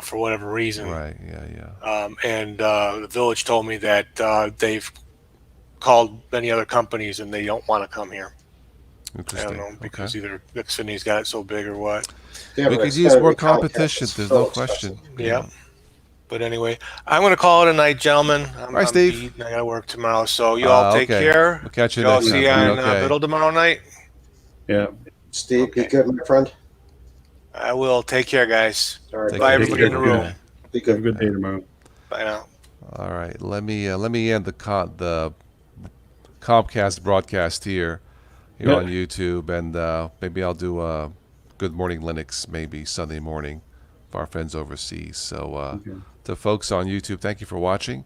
For whatever reason. Right. Yeah. And the village told me that they've called many other companies and they don't want to come here. Interesting. I don't know, because either Xfinity's got it so big or what. Yeah, we could use more competition. There's no question. Yeah. But anyway, I'm going to call it a night, gentlemen. I'm Steve. I got to work tomorrow, so you all take care. We'll catch you next time. See you on Biddle tomorrow night. Yeah. Steve, be good, my friend. I will. Take care, guys. All right. Bye, everybody in the room. Be good. Have a good day tomorrow. Bye now. All right. Let me end the Comcast broadcast here on YouTube, and maybe I'll do a Good Morning Linux maybe Sunday morning for our friends overseas. So to folks on YouTube, thank you for watching.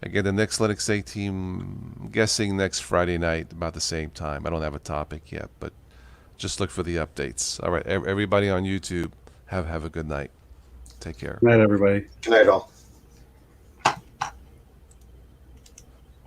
Again, the next Linux Day team, I'm guessing next Friday night about the same time. I don't have a topic yet, but just look for the updates. All right, everybody on YouTube, have a good night. Take care. Good night, everybody. Good night, all.